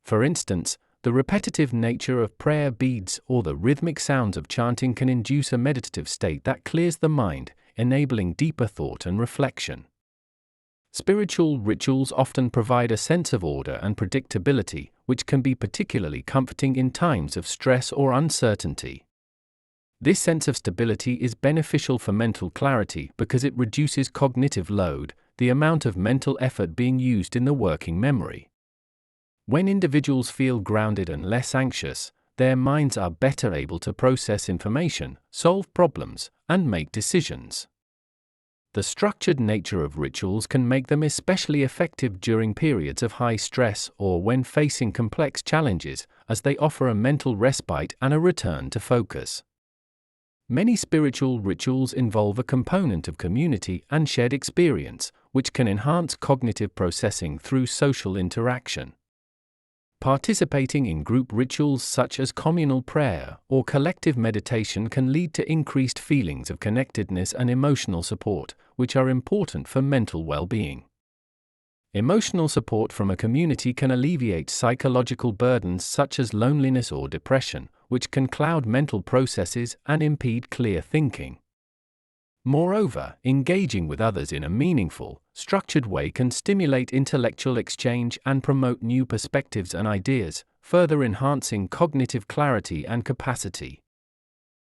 For instance, the repetitive nature of prayer beads or the rhythmic sounds of chanting can induce a meditative state that clears the mind, enabling deeper thought and reflection. Spiritual rituals often provide a sense of order and predictability, which can be particularly comforting in times of stress or uncertainty. This sense of stability is beneficial for mental clarity because it reduces cognitive load, the amount of mental effort being used in the working memory. When individuals feel grounded and less anxious, their minds are better able to process information, solve problems, and make decisions. The structured nature of rituals can make them especially effective during periods of high stress or when facing complex challenges, as they offer a mental respite and a return to focus. Many spiritual rituals involve a component of community and shared experience, which can enhance cognitive processing through social interaction. Participating in group rituals such as communal prayer or collective meditation can lead to increased feelings of connectedness and emotional support, which are important for mental well-being. Emotional support from a community can alleviate psychological burdens such as loneliness or depression, which can cloud mental processes and impede clear thinking. Moreover, engaging with others in a meaningful, structured way can stimulate intellectual exchange and promote new perspectives and ideas, further enhancing cognitive clarity and capacity.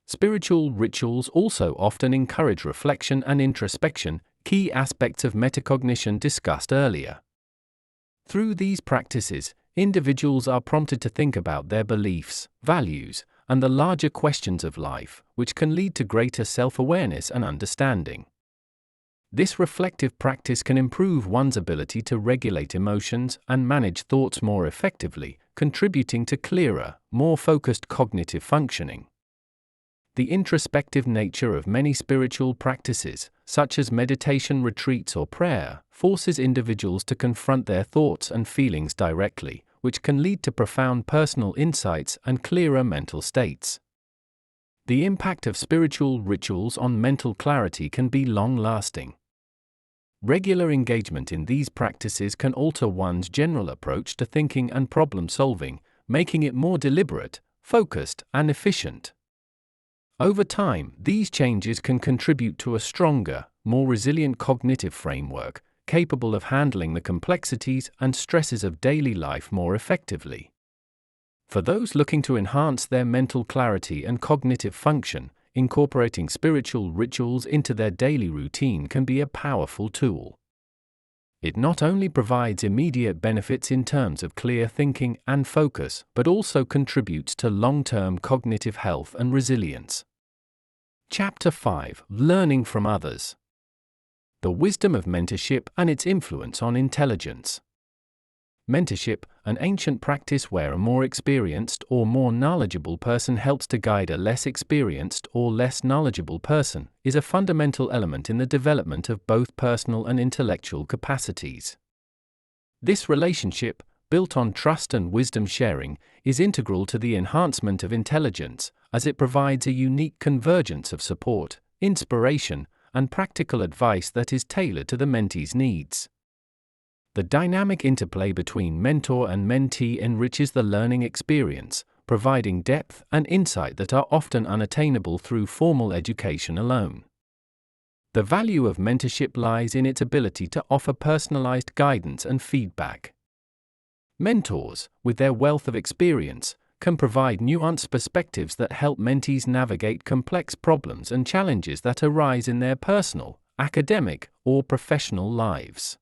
Spiritual rituals also often encourage reflection and introspection, key aspects of metacognition discussed earlier. Through these practices, individuals are prompted to think about their beliefs, values, and the larger questions of life, which can lead to greater self-awareness and understanding. This reflective practice can improve one's ability to regulate emotions and manage thoughts more effectively, contributing to clearer, more focused cognitive functioning. The introspective nature of many spiritual practices, such as meditation retreats or prayer, forces individuals to confront their thoughts and feelings directly, which can lead to profound personal insights and clearer mental states. The impact of spiritual rituals on mental clarity can be long-lasting. Regular engagement in these practices can alter one's general approach to thinking and problem-solving, making it more deliberate, focused, and efficient. Over time, these changes can contribute to a stronger, more resilient cognitive framework, capable of handling the complexities and stresses of daily life more effectively. For those looking to enhance their mental clarity and cognitive function, incorporating spiritual rituals into their daily routine can be a powerful tool. It not only provides immediate benefits in terms of clear thinking and focus, but also contributes to long-term cognitive health and resilience. Chapter 5: Learning from Others. The wisdom of mentorship and its influence on intelligence. Mentorship, an ancient practice where a more experienced or more knowledgeable person helps to guide a less experienced or less knowledgeable person, is a fundamental element in the development of both personal and intellectual capacities. This relationship, built on trust and wisdom sharing, is integral to the enhancement of intelligence, as it provides a unique convergence of support, inspiration, and practical advice that is tailored to the mentee's needs. The dynamic interplay between mentor and mentee enriches the learning experience, providing depth and insight that are often unattainable through formal education alone. The value of mentorship lies in its ability to offer personalized guidance and feedback. Mentors, with their wealth of experience, can provide nuanced perspectives that help mentees navigate complex problems and challenges that arise in their personal, academic, or professional lives.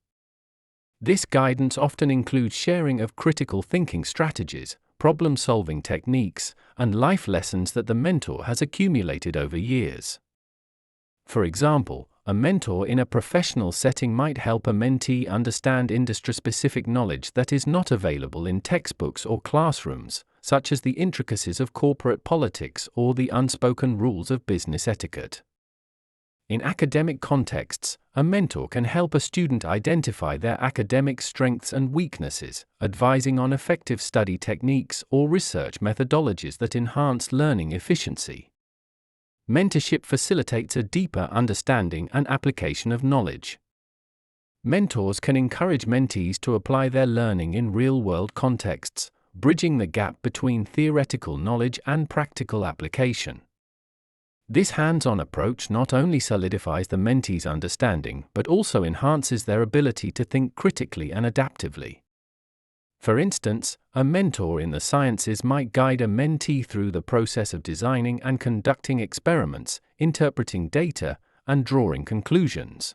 This guidance often includes sharing of critical thinking strategies, problem-solving techniques, and life lessons that the mentor has accumulated over years. For example, a mentor in a professional setting might help a mentee understand industry-specific knowledge that is not available in textbooks or classrooms, such as the intricacies of corporate politics or the unspoken rules of business etiquette. In academic contexts, a mentor can help a student identify their academic strengths and weaknesses, advising on effective study techniques or research methodologies that enhance learning efficiency. Mentorship facilitates a deeper understanding and application of knowledge. Mentors can encourage mentees to apply their learning in real-world contexts, bridging the gap between theoretical knowledge and practical application. This hands-on approach not only solidifies the mentee's understanding but also enhances their ability to think critically and adaptively. For instance, a mentor in the sciences might guide a mentee through the process of designing and conducting experiments, interpreting data, and drawing conclusions.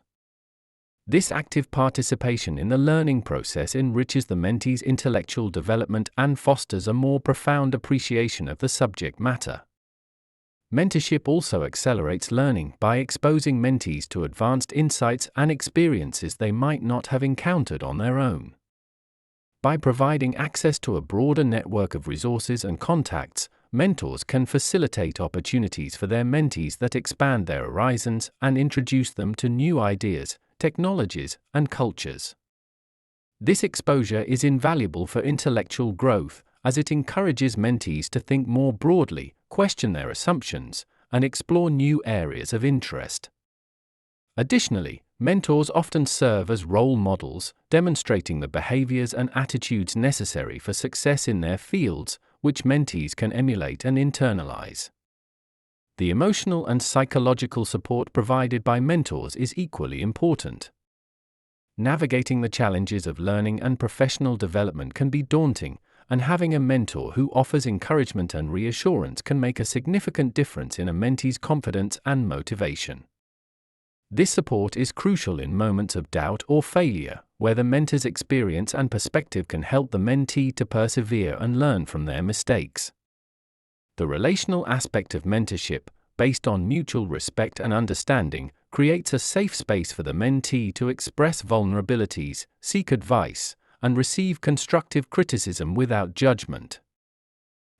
This active participation in the learning process enriches the mentee's intellectual development and fosters a more profound appreciation of the subject matter. Mentorship also accelerates learning by exposing mentees to advanced insights and experiences they might not have encountered on their own. By providing access to a broader network of resources and contacts, mentors can facilitate opportunities for their mentees that expand their horizons and introduce them to new ideas, technologies, and cultures. This exposure is invaluable for intellectual growth, as it encourages mentees to think more broadly, question their assumptions, and explore new areas of interest. Additionally, mentors often serve as role models, demonstrating the behaviors and attitudes necessary for success in their fields, which mentees can emulate and internalize. The emotional and psychological support provided by mentors is equally important. Navigating the challenges of learning and professional development can be daunting, and having a mentor who offers encouragement and reassurance can make a significant difference in a mentee's confidence and motivation. This support is crucial in moments of doubt or failure, where the mentor's experience and perspective can help the mentee to persevere and learn from their mistakes. The relational aspect of mentorship, based on mutual respect and understanding, creates a safe space for the mentee to express vulnerabilities, seek advice, and receive constructive criticism without judgment.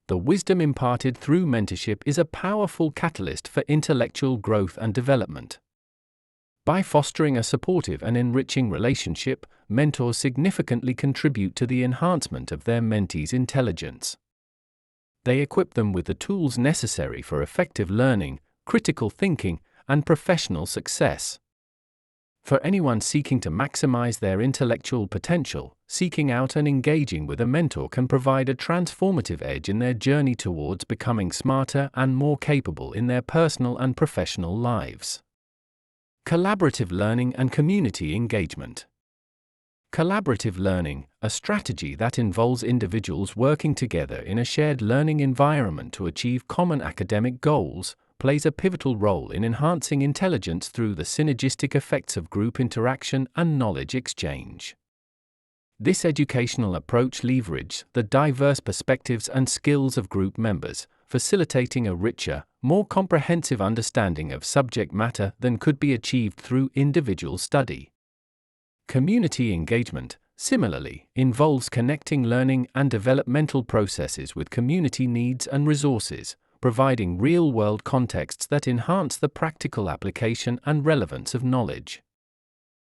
The wisdom imparted through mentorship is a powerful catalyst for intellectual growth and development. By fostering a supportive and enriching relationship, mentors significantly contribute to the enhancement of their mentees' intelligence. They equip them with the tools necessary for effective learning, critical thinking, and professional success. For anyone seeking to maximize their intellectual potential, seeking out and engaging with a mentor can provide a transformative edge in their journey towards becoming smarter and more capable in their personal and professional lives. Collaborative learning and community engagement. Collaborative learning, a strategy that involves individuals working together in a shared learning environment to achieve common academic goals, plays a pivotal role in enhancing intelligence through the synergistic effects of group interaction and knowledge exchange. This educational approach leverages the diverse perspectives and skills of group members, facilitating a richer, more comprehensive understanding of subject matter than could be achieved through individual study. Community engagement, similarly, involves connecting learning and developmental processes with community needs and resources, providing real-world contexts that enhance the practical application and relevance of knowledge.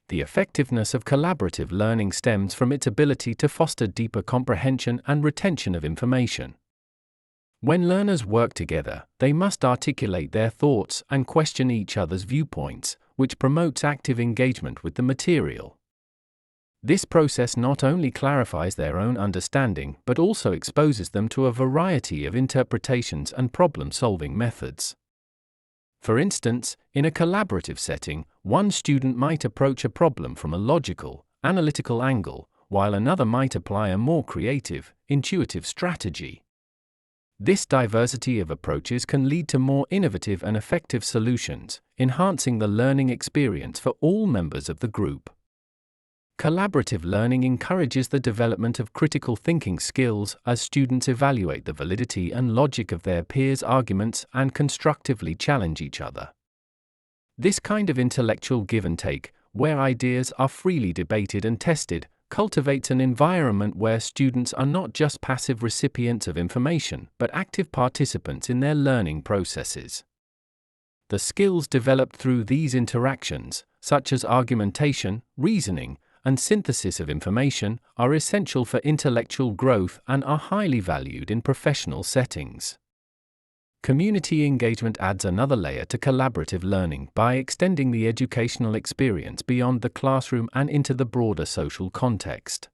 The effectiveness of collaborative learning stems from its ability to foster deeper comprehension and retention of information. When learners work together, they must articulate their thoughts and question each other's viewpoints, which promotes active engagement with the material. This process not only clarifies their own understanding but also exposes them to a variety of interpretations and problem-solving methods. For instance, in a collaborative setting, one student might approach a problem from a logical, analytical angle, while another might apply a more creative, intuitive strategy. This diversity of approaches can lead to more innovative and effective solutions, enhancing the learning experience for all members of the group. Collaborative learning encourages the development of critical thinking skills as students evaluate the validity and logic of their peers' arguments and constructively challenge each other. This kind of intellectual give and take, where ideas are freely debated and tested, cultivates an environment where students are not just passive recipients of information but active participants in their learning processes. The skills developed through these interactions, such as argumentation, reasoning, and synthesis of information, are essential for intellectual growth and are highly valued in professional settings. Community engagement adds another layer to collaborative learning by extending the educational experience beyond the classroom and into the broader social context.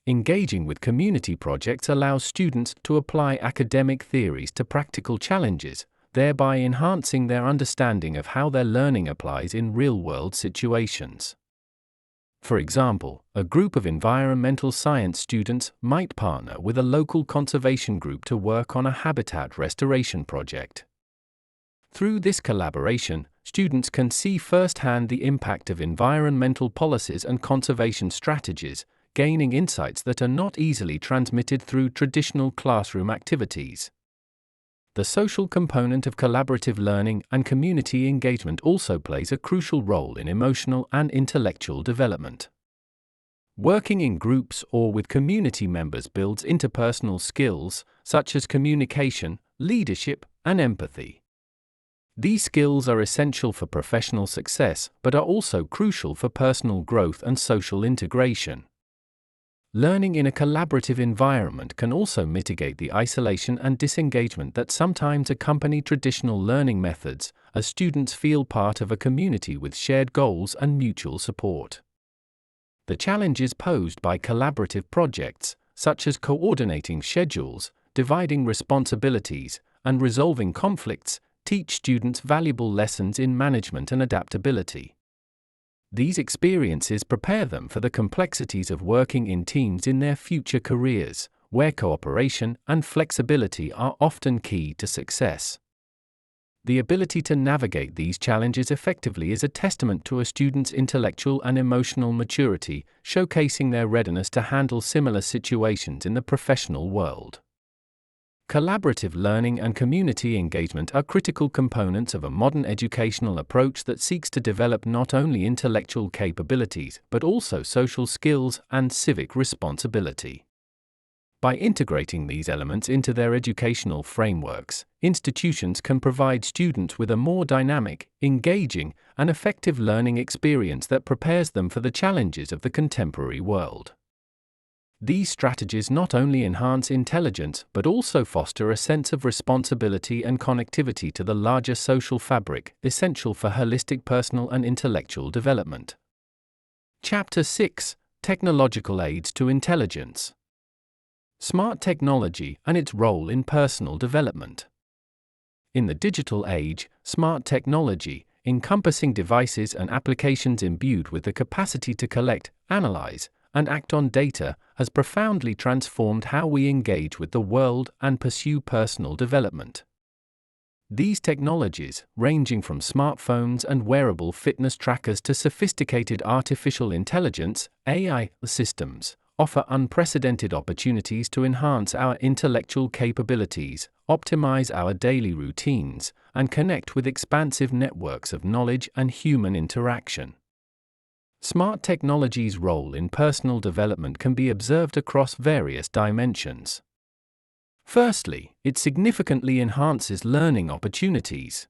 Engaging with community projects allows students to apply academic theories to practical challenges, thereby enhancing their understanding of how their learning applies in real-world situations. For example, a group of environmental science students might partner with a local conservation group to work on a habitat restoration project. Through this collaboration, students can see firsthand the impact of environmental policies and conservation strategies, gaining insights that are not easily transmitted through traditional classroom activities. The social component of collaborative learning and community engagement also plays a crucial role in emotional and intellectual development. Working in groups or with community members builds interpersonal skills, such as communication, leadership, and empathy. These skills are essential for professional success, but are also crucial for personal growth and social integration. Learning in a collaborative environment can also mitigate the isolation and disengagement that sometimes accompany traditional learning methods, as students feel part of a community with shared goals and mutual support. The challenges posed by collaborative projects, such as coordinating schedules, dividing responsibilities, and resolving conflicts, teach students valuable lessons in management and adaptability. These experiences prepare them for the complexities of working in teams in their future careers, where cooperation and flexibility are often key to success. The ability to navigate these challenges effectively is a testament to a student's intellectual and emotional maturity, showcasing their readiness to handle similar situations in the professional world. Collaborative learning and community engagement are critical components of a modern educational approach that seeks to develop not only intellectual capabilities but also social skills and civic responsibility. By integrating these elements into their educational frameworks, institutions can provide students with a more dynamic, engaging, and effective learning experience that prepares them for the challenges of the contemporary world. These strategies not only enhance intelligence but also foster a sense of responsibility and connectivity to the larger social fabric, essential for holistic personal and intellectual development. Chapter 6: Technological Aids to Intelligence. Smart technology and its role in personal development. In the digital age, smart technology, encompassing devices and applications imbued with the capacity to collect, analyze, and act on data, has profoundly transformed how we engage with the world and pursue personal development. These technologies, ranging from smartphones and wearable fitness trackers to sophisticated artificial intelligence (AI) systems, offer unprecedented opportunities to enhance our intellectual capabilities, optimize our daily routines, and connect with expansive networks of knowledge and human interaction. Smart technology's role in personal development can be observed across various dimensions. Firstly, it significantly enhances learning opportunities.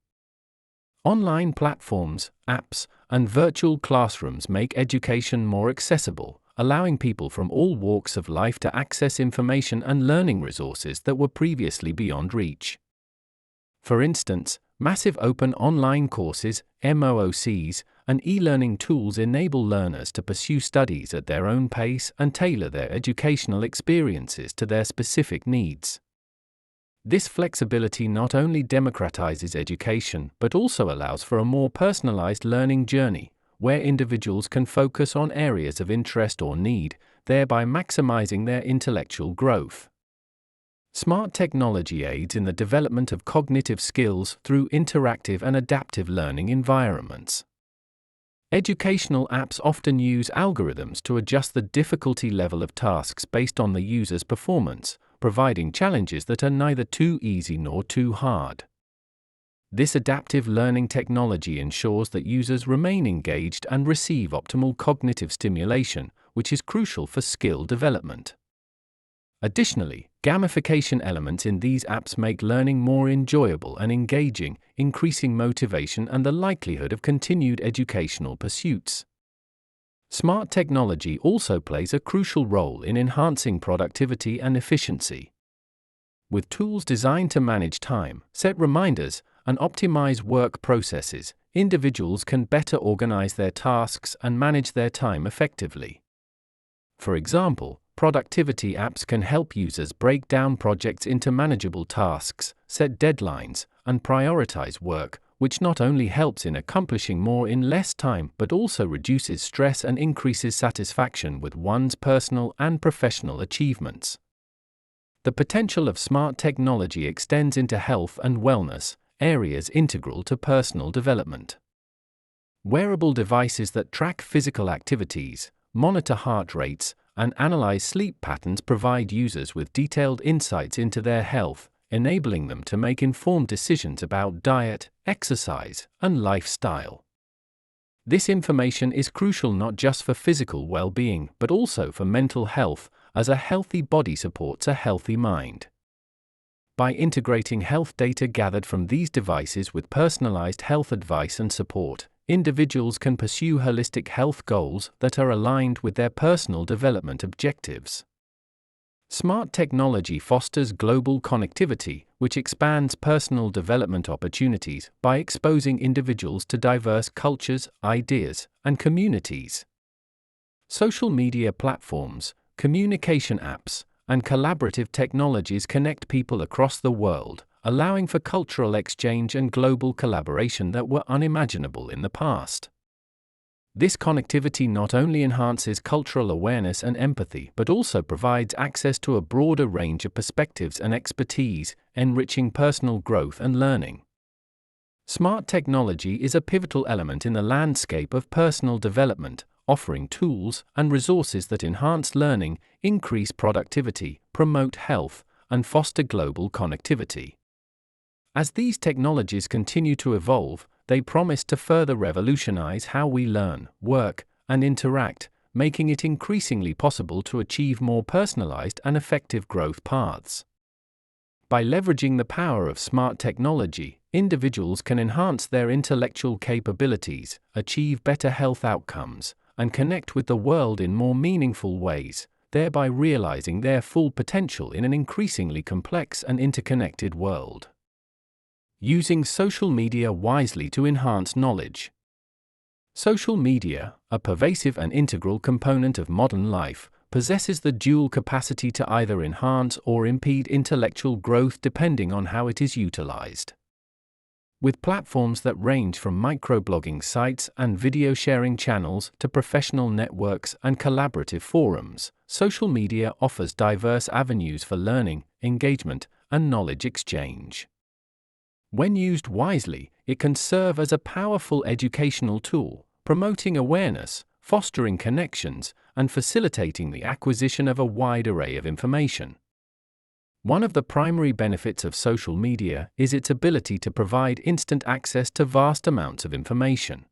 Online platforms, apps, and virtual classrooms make education more accessible, allowing people from all walks of life to access information and learning resources that were previously beyond reach. For instance, massive open online courses, MOOCs, and e-learning tools enable learners to pursue studies at their own pace and tailor their educational experiences to their specific needs. This flexibility not only democratizes education but also allows for a more personalized learning journey, where individuals can focus on areas of interest or need, thereby maximizing their intellectual growth. Smart technology aids in the development of cognitive skills through interactive and adaptive learning environments. Educational apps often use algorithms to adjust the difficulty level of tasks based on the user's performance, providing challenges that are neither too easy nor too hard. This adaptive learning technology ensures that users remain engaged and receive optimal cognitive stimulation, which is crucial for skill development. Additionally, gamification elements in these apps make learning more enjoyable and engaging, increasing motivation and the likelihood of continued educational pursuits. Smart technology also plays a crucial role in enhancing productivity and efficiency. With tools designed to manage time, set reminders, and optimize work processes, individuals can better organize their tasks and manage their time effectively. For example, productivity apps can help users break down projects into manageable tasks, set deadlines, and prioritize work, which not only helps in accomplishing more in less time but also reduces stress and increases satisfaction with one's personal and professional achievements. The potential of smart technology extends into health and wellness, areas integral to personal development. Wearable devices that track physical activities, monitor heart rates, and analyze sleep patterns provide users with detailed insights into their health, enabling them to make informed decisions about diet, exercise, and lifestyle. This information is crucial not just for physical well-being but also for mental health, as a healthy body supports a healthy mind. By integrating health data gathered from these devices with personalized health advice and support, individuals can pursue holistic health goals that are aligned with their personal development objectives. Smart technology fosters global connectivity, which expands personal development opportunities by exposing individuals to diverse cultures, ideas, and communities. Social media platforms, communication apps, and collaborative technologies connect people across the world, allowing for cultural exchange and global collaboration that were unimaginable in the past. This connectivity not only enhances cultural awareness and empathy but also provides access to a broader range of perspectives and expertise, enriching personal growth and learning. Smart technology is a pivotal element in the landscape of personal development, offering tools and resources that enhance learning, increase productivity, promote health, and foster global connectivity. As these technologies continue to evolve, they promise to further revolutionize how we learn, work, and interact, making it increasingly possible to achieve more personalized and effective growth paths. By leveraging the power of smart technology, individuals can enhance their intellectual capabilities, achieve better health outcomes, and connect with the world in more meaningful ways, thereby realizing their full potential in an increasingly complex and interconnected world. Using social media wisely to enhance knowledge. Social media, a pervasive and integral component of modern life, possesses the dual capacity to either enhance or impede intellectual growth depending on how it is utilized. With platforms that range from microblogging sites and video sharing channels to professional networks and collaborative forums, social media offers diverse avenues for learning, engagement, and knowledge exchange. When used wisely, it can serve as a powerful educational tool, promoting awareness, fostering connections, and facilitating the acquisition of a wide array of information. One of the primary benefits of social media is its ability to provide instant access to vast amounts of information.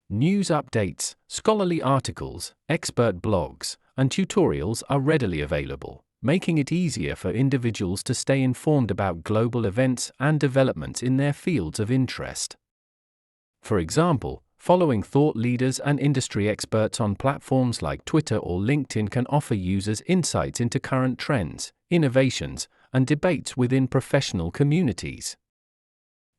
News updates, scholarly articles, expert blogs, and tutorials are readily available, making it easier for individuals to stay informed about global events and developments in their fields of interest. For example, following thought leaders and industry experts on platforms like Twitter or LinkedIn can offer users insights into current trends, innovations, and debates within professional communities.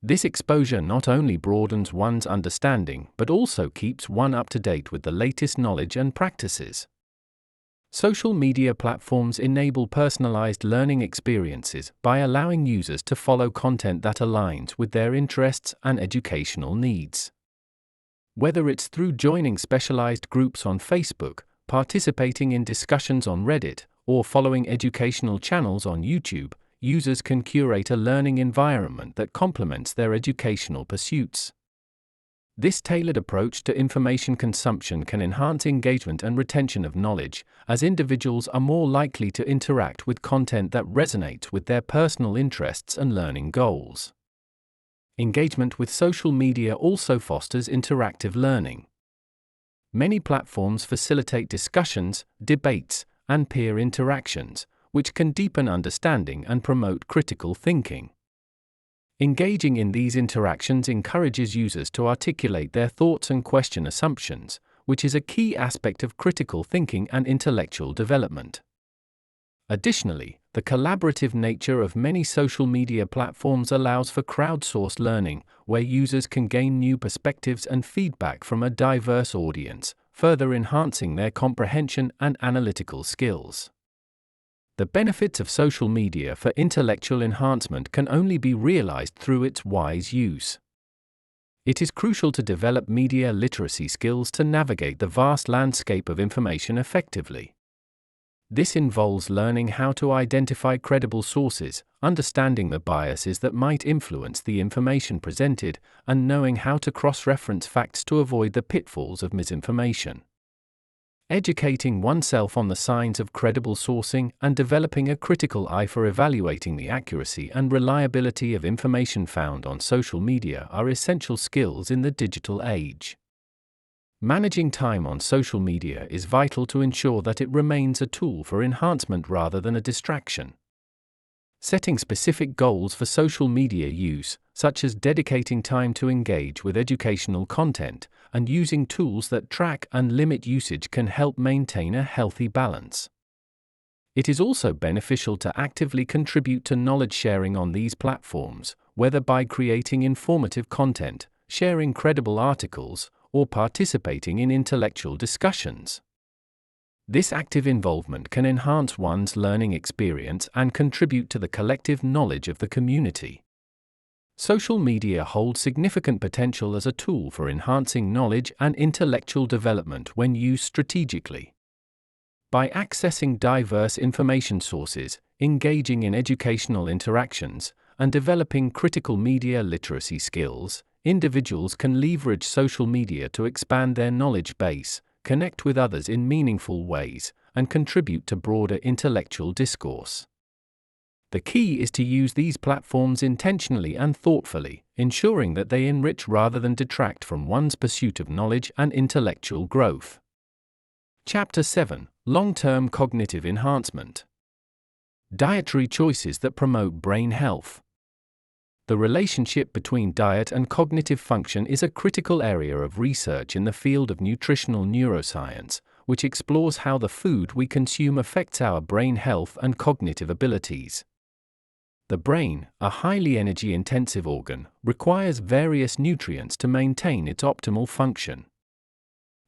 This exposure not only broadens one's understanding but also keeps one up to date with the latest knowledge and practices. Social media platforms enable personalized learning experiences by allowing users to follow content that aligns with their interests and educational needs. Whether it's through joining specialized groups on Facebook, participating in discussions on Reddit, or following educational channels on YouTube, users can curate a learning environment that complements their educational pursuits. This tailored approach to information consumption can enhance engagement and retention of knowledge, as individuals are more likely to interact with content that resonates with their personal interests and learning goals. Engagement with social media also fosters interactive learning. Many platforms facilitate discussions, debates, and peer interactions, which can deepen understanding and promote critical thinking. Engaging in these interactions encourages users to articulate their thoughts and question assumptions, which is a key aspect of critical thinking and intellectual development. Additionally, the collaborative nature of many social media platforms allows for crowdsourced learning, where users can gain new perspectives and feedback from a diverse audience, further enhancing their comprehension and analytical skills. The benefits of social media for intellectual enhancement can only be realized through its wise use. It is crucial to develop media literacy skills to navigate the vast landscape of information effectively. This involves learning how to identify credible sources, understanding the biases that might influence the information presented, and knowing how to cross-reference facts to avoid the pitfalls of misinformation. Educating oneself on the signs of credible sourcing and developing a critical eye for evaluating the accuracy and reliability of information found on social media are essential skills in the digital age. Managing time on social media is vital to ensure that it remains a tool for enhancement rather than a distraction. Setting specific goals for social media use, such as dedicating time to engage with educational content, and using tools that track and limit usage can help maintain a healthy balance. It is also beneficial to actively contribute to knowledge sharing on these platforms, whether by creating informative content, sharing credible articles, or participating in intellectual discussions. This active involvement can enhance one's learning experience and contribute to the collective knowledge of the community. Social media holds significant potential as a tool for enhancing knowledge and intellectual development when used strategically. By accessing diverse information sources, engaging in educational interactions, and developing critical media literacy skills, individuals can leverage social media to expand their knowledge base, connect with others in meaningful ways, and contribute to broader intellectual discourse. The key is to use these platforms intentionally and thoughtfully, ensuring that they enrich rather than detract from one's pursuit of knowledge and intellectual growth. Chapter 7: Long-Term Cognitive Enhancement. Dietary choices that promote brain health. The relationship between diet and cognitive function is a critical area of research in the field of nutritional neuroscience, which explores how the food we consume affects our brain health and cognitive abilities. The brain, a highly energy-intensive organ, requires various nutrients to maintain its optimal function.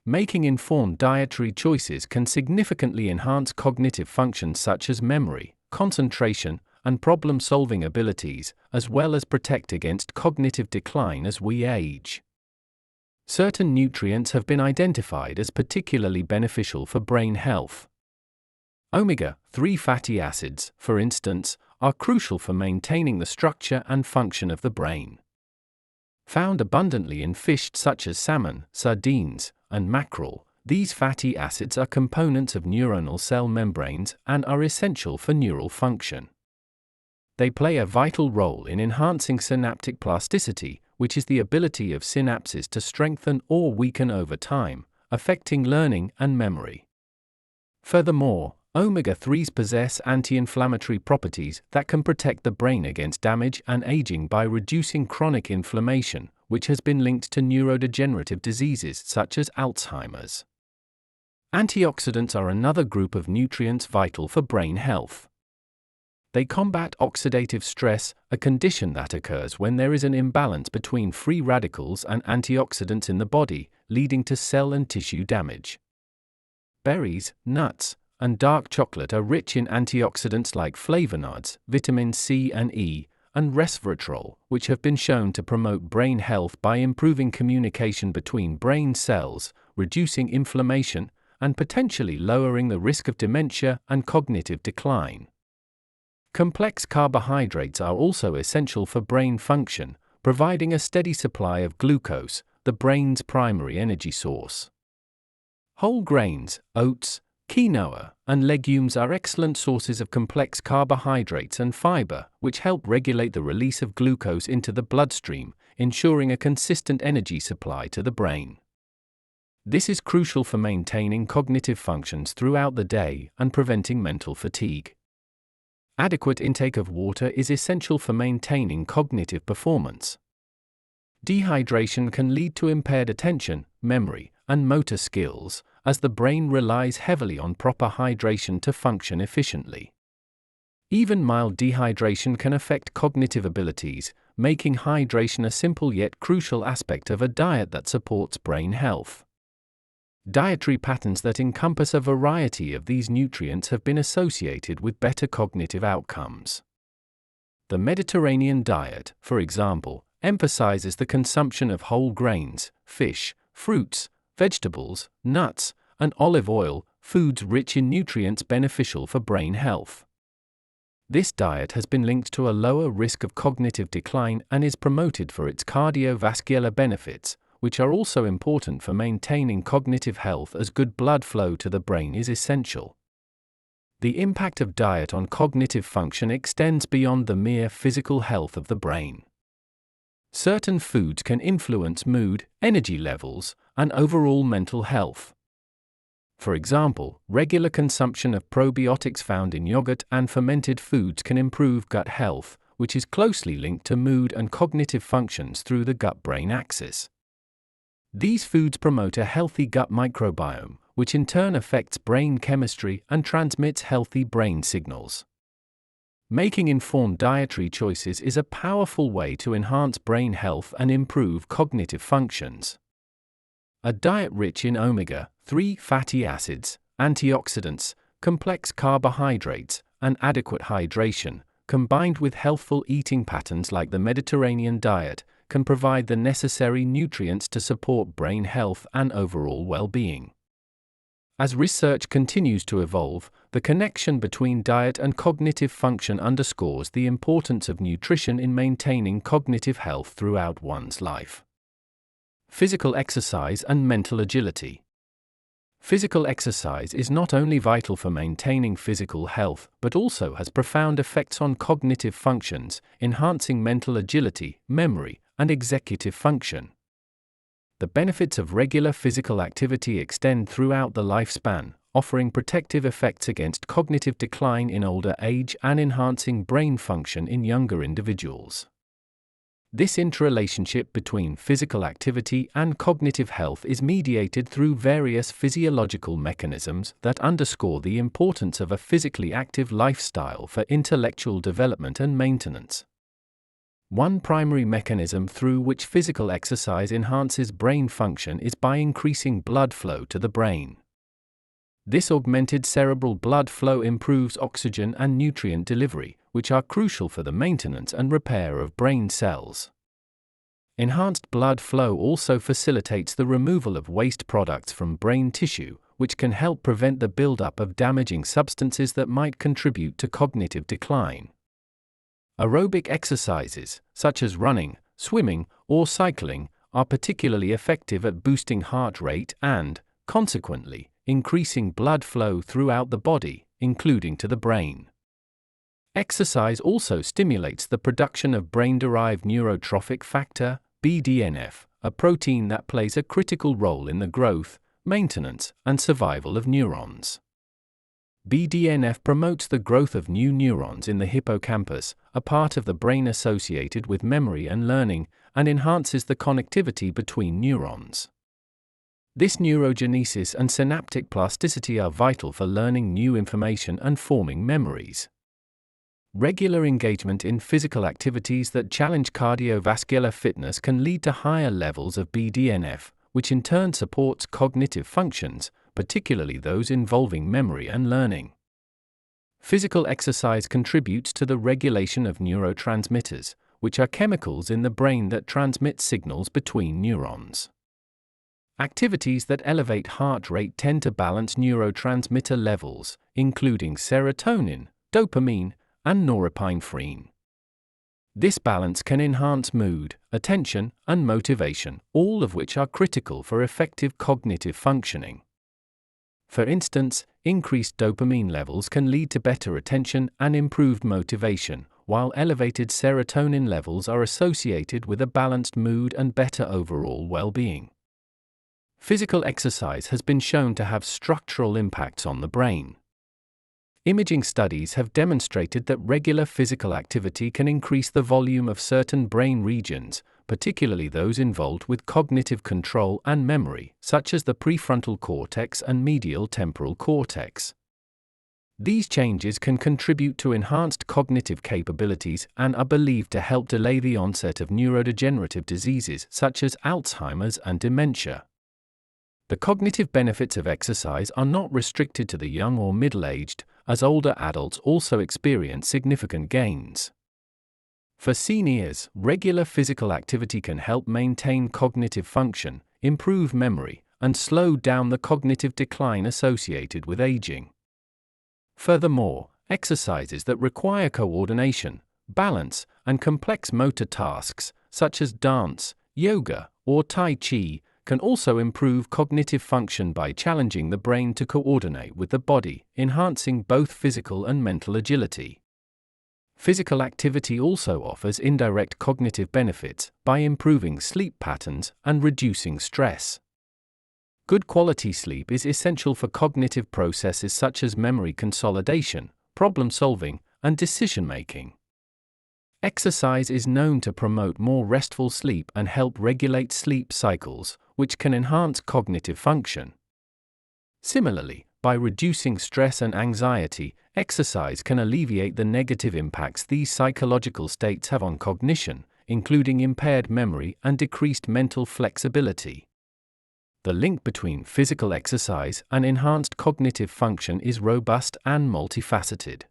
Making informed dietary choices can significantly enhance cognitive functions such as memory, concentration, and problem-solving abilities, as well as protect against cognitive decline as we age. Certain nutrients have been identified as particularly beneficial for brain health. Omega-3 fatty acids, for instance, are crucial for maintaining the structure and function of the brain. Found abundantly in fish such as salmon, sardines, and mackerel, these fatty acids are components of neuronal cell membranes and are essential for neural function. They play a vital role in enhancing synaptic plasticity, which is the ability of synapses to strengthen or weaken over time, affecting learning and memory. Furthermore, omega-3s possess anti-inflammatory properties that can protect the brain against damage and aging by reducing chronic inflammation, which has been linked to neurodegenerative diseases such as Alzheimer's. Antioxidants are another group of nutrients vital for brain health. They combat oxidative stress, a condition that occurs when there is an imbalance between free radicals and antioxidants in the body, leading to cell and tissue damage. Berries, nuts, and dark chocolate are rich in antioxidants like flavonoids, vitamin C and E, and resveratrol, which have been shown to promote brain health by improving communication between brain cells, reducing inflammation, and potentially lowering the risk of dementia and cognitive decline. Complex carbohydrates are also essential for brain function, providing a steady supply of glucose, the brain's primary energy source. Whole grains, oats, quinoa, and legumes are excellent sources of complex carbohydrates and fiber, which help regulate the release of glucose into the bloodstream, ensuring a consistent energy supply to the brain. This is crucial for maintaining cognitive functions throughout the day and preventing mental fatigue. Adequate intake of water is essential for maintaining cognitive performance. Dehydration can lead to impaired attention, memory, and motor skills, as the brain relies heavily on proper hydration to function efficiently. Even mild dehydration can affect cognitive abilities, making hydration a simple yet crucial aspect of a diet that supports brain health. Dietary patterns that encompass a variety of these nutrients have been associated with better cognitive outcomes. The Mediterranean diet, for example, emphasizes the consumption of whole grains, fish, fruits, vegetables, nuts, and olive oil, foods rich in nutrients beneficial for brain health. This diet has been linked to a lower risk of cognitive decline and is promoted for its cardiovascular benefits, which are also important for maintaining cognitive health, as good blood flow to the brain is essential. The impact of diet on cognitive function extends beyond the mere physical health of the brain. Certain foods can influence mood, energy levels, and overall mental health. For example, regular consumption of probiotics found in yogurt and fermented foods can improve gut health, which is closely linked to mood and cognitive functions through the gut-brain axis. These foods promote a healthy gut microbiome, which in turn affects brain chemistry and transmits healthy brain signals. Making informed dietary choices is a powerful way to enhance brain health and improve cognitive functions. A diet rich in omega-3 fatty acids, antioxidants, complex carbohydrates, and adequate hydration, combined with healthful eating patterns like the Mediterranean diet, can provide the necessary nutrients to support brain health and overall well-being. As research continues to evolve, the connection between diet and cognitive function underscores the importance of nutrition in maintaining cognitive health throughout one's life. Physical exercise and mental agility. Physical exercise is not only vital for maintaining physical health but also has profound effects on cognitive functions, enhancing mental agility, memory, and executive function. The benefits of regular physical activity extend throughout the lifespan, offering protective effects against cognitive decline in older age and enhancing brain function in younger individuals. This interrelationship between physical activity and cognitive health is mediated through various physiological mechanisms that underscore the importance of a physically active lifestyle for intellectual development and maintenance. One primary mechanism through which physical exercise enhances brain function is by increasing blood flow to the brain. This augmented cerebral blood flow improves oxygen and nutrient delivery, which are crucial for the maintenance and repair of brain cells. Enhanced blood flow also facilitates the removal of waste products from brain tissue, which can help prevent the buildup of damaging substances that might contribute to cognitive decline. Aerobic exercises, such as running, swimming, or cycling, are particularly effective at boosting heart rate and, consequently, increasing blood flow throughout the body, including to the brain. Exercise also stimulates the production of brain-derived neurotrophic factor, BDNF, a protein that plays a critical role in the growth, maintenance, and survival of neurons. BDNF promotes the growth of new neurons in the hippocampus, a part of the brain associated with memory and learning, and enhances the connectivity between neurons. This neurogenesis and synaptic plasticity are vital for learning new information and forming memories. Regular engagement in physical activities that challenge cardiovascular fitness can lead to higher levels of BDNF, which in turn supports cognitive functions, particularly those involving memory and learning. Physical exercise contributes to the regulation of neurotransmitters, which are chemicals in the brain that transmit signals between neurons. Activities that elevate heart rate tend to balance neurotransmitter levels, including serotonin, dopamine, and norepinephrine. This balance can enhance mood, attention, and motivation, all of which are critical for effective cognitive functioning. For instance, increased dopamine levels can lead to better attention and improved motivation, while elevated serotonin levels are associated with a balanced mood and better overall well-being. Physical exercise has been shown to have structural impacts on the brain. Imaging studies have demonstrated that regular physical activity can increase the volume of certain brain regions, particularly those involved with cognitive control and memory, such as the prefrontal cortex and medial temporal cortex. These changes can contribute to enhanced cognitive capabilities and are believed to help delay the onset of neurodegenerative diseases such as Alzheimer's and dementia. The cognitive benefits of exercise are not restricted to the young or middle-aged, as older adults also experience significant gains. For seniors, regular physical activity can help maintain cognitive function, improve memory, and slow down the cognitive decline associated with aging. Furthermore, exercises that require coordination, balance, and complex motor tasks, such as dance, yoga, or Tai Chi, can also improve cognitive function by challenging the brain to coordinate with the body, enhancing both physical and mental agility. Physical activity also offers indirect cognitive benefits by improving sleep patterns and reducing stress. Good quality sleep is essential for cognitive processes such as memory consolidation, problem solving, and decision making. Exercise is known to promote more restful sleep and help regulate sleep cycles, which can enhance cognitive function. Similarly, by reducing stress and anxiety, exercise can alleviate the negative impacts these psychological states have on cognition, including impaired memory and decreased mental flexibility. The link between physical exercise and enhanced cognitive function is robust and multifaceted.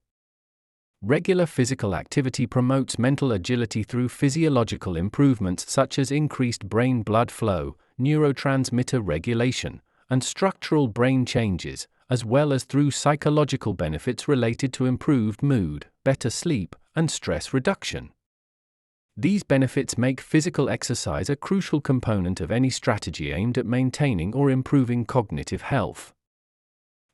Regular physical activity promotes mental agility through physiological improvements such as increased brain blood flow, neurotransmitter regulation, and structural brain changes, as well as through psychological benefits related to improved mood, better sleep, and stress reduction. These benefits make physical exercise a crucial component of any strategy aimed at maintaining or improving cognitive health.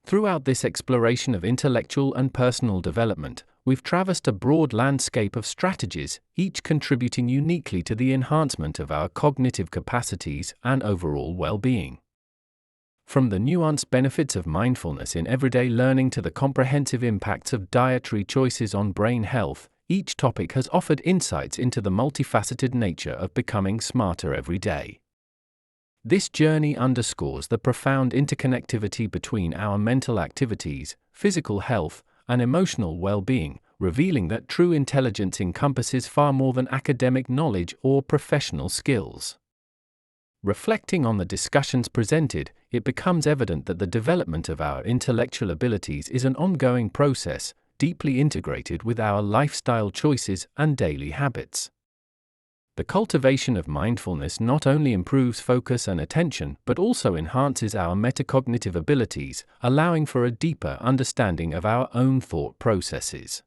Throughout this exploration of intellectual and personal development, we've traversed a broad landscape of strategies, each contributing uniquely to the enhancement of our cognitive capacities and overall well-being. From the nuanced benefits of mindfulness in everyday learning to the comprehensive impacts of dietary choices on brain health, each topic has offered insights into the multifaceted nature of becoming smarter every day. This journey underscores the profound interconnectivity between our mental activities, physical health, and emotional well-being, revealing that true intelligence encompasses far more than academic knowledge or professional skills. Reflecting on the discussions presented, it becomes evident that the development of our intellectual abilities is an ongoing process, deeply integrated with our lifestyle choices and daily habits. The cultivation of mindfulness not only improves focus and attention but also enhances our metacognitive abilities, allowing for a deeper understanding of our own thought processes.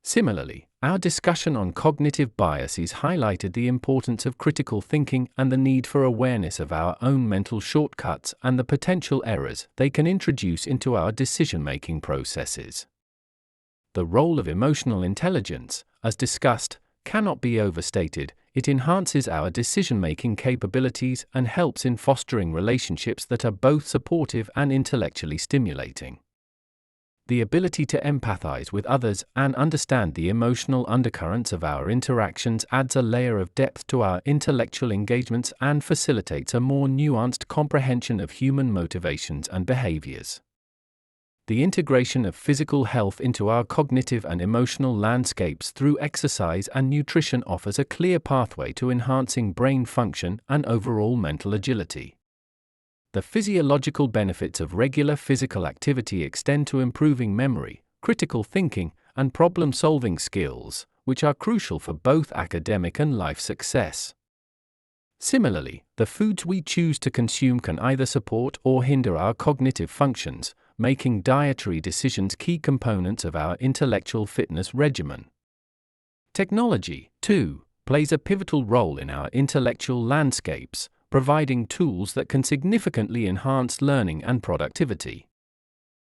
Similarly, our discussion on cognitive biases highlighted the importance of critical thinking and the need for awareness of our own mental shortcuts and the potential errors they can introduce into our decision-making processes. The role of emotional intelligence, as discussed, cannot be overstated. It enhances our decision-making capabilities and helps in fostering relationships that are both supportive and intellectually stimulating. The ability to empathize with others and understand the emotional undercurrents of our interactions adds a layer of depth to our intellectual engagements and facilitates a more nuanced comprehension of human motivations and behaviors. The integration of physical health into our cognitive and emotional landscapes through exercise and nutrition offers a clear pathway to enhancing brain function and overall mental agility. The physiological benefits of regular physical activity extend to improving memory, critical thinking, and problem-solving skills, which are crucial for both academic and life success. Similarly, the foods we choose to consume can either support or hinder our cognitive functions, making dietary decisions key components of our intellectual fitness regimen. Technology, too, plays a pivotal role in our intellectual landscapes, providing tools that can significantly enhance learning and productivity.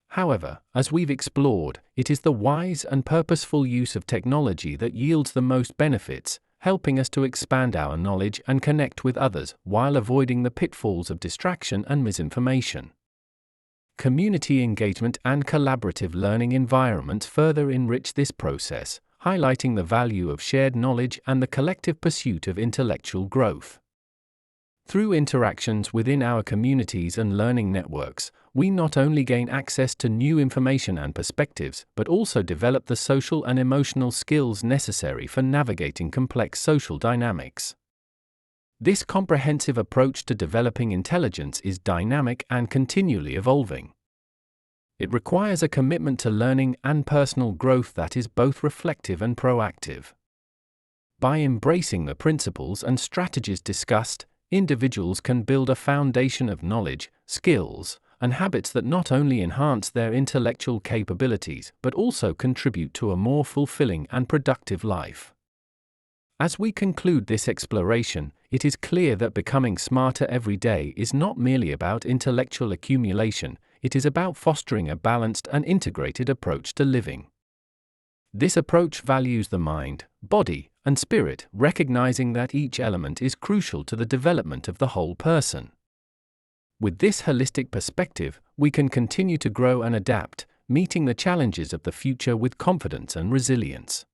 However, as we've explored, it is the wise and purposeful use of technology that yields the most benefits, helping us to expand our knowledge and connect with others while avoiding the pitfalls of distraction and misinformation. Community engagement and collaborative learning environments further enrich this process, highlighting the value of shared knowledge and the collective pursuit of intellectual growth. Through interactions within our communities and learning networks, we not only gain access to new information and perspectives, but also develop the social and emotional skills necessary for navigating complex social dynamics. This comprehensive approach to developing intelligence is dynamic and continually evolving. It requires a commitment to learning and personal growth that is both reflective and proactive. By embracing the principles and strategies discussed, individuals can build a foundation of knowledge, skills, and habits that not only enhance their intellectual capabilities but also contribute to a more fulfilling and productive life. As we conclude this exploration, it is clear that becoming smarter every day is not merely about intellectual accumulation, it is about fostering a balanced and integrated approach to living. This approach values the mind, body, and spirit, recognizing that each element is crucial to the development of the whole person. With this holistic perspective, we can continue to grow and adapt, meeting the challenges of the future with confidence and resilience.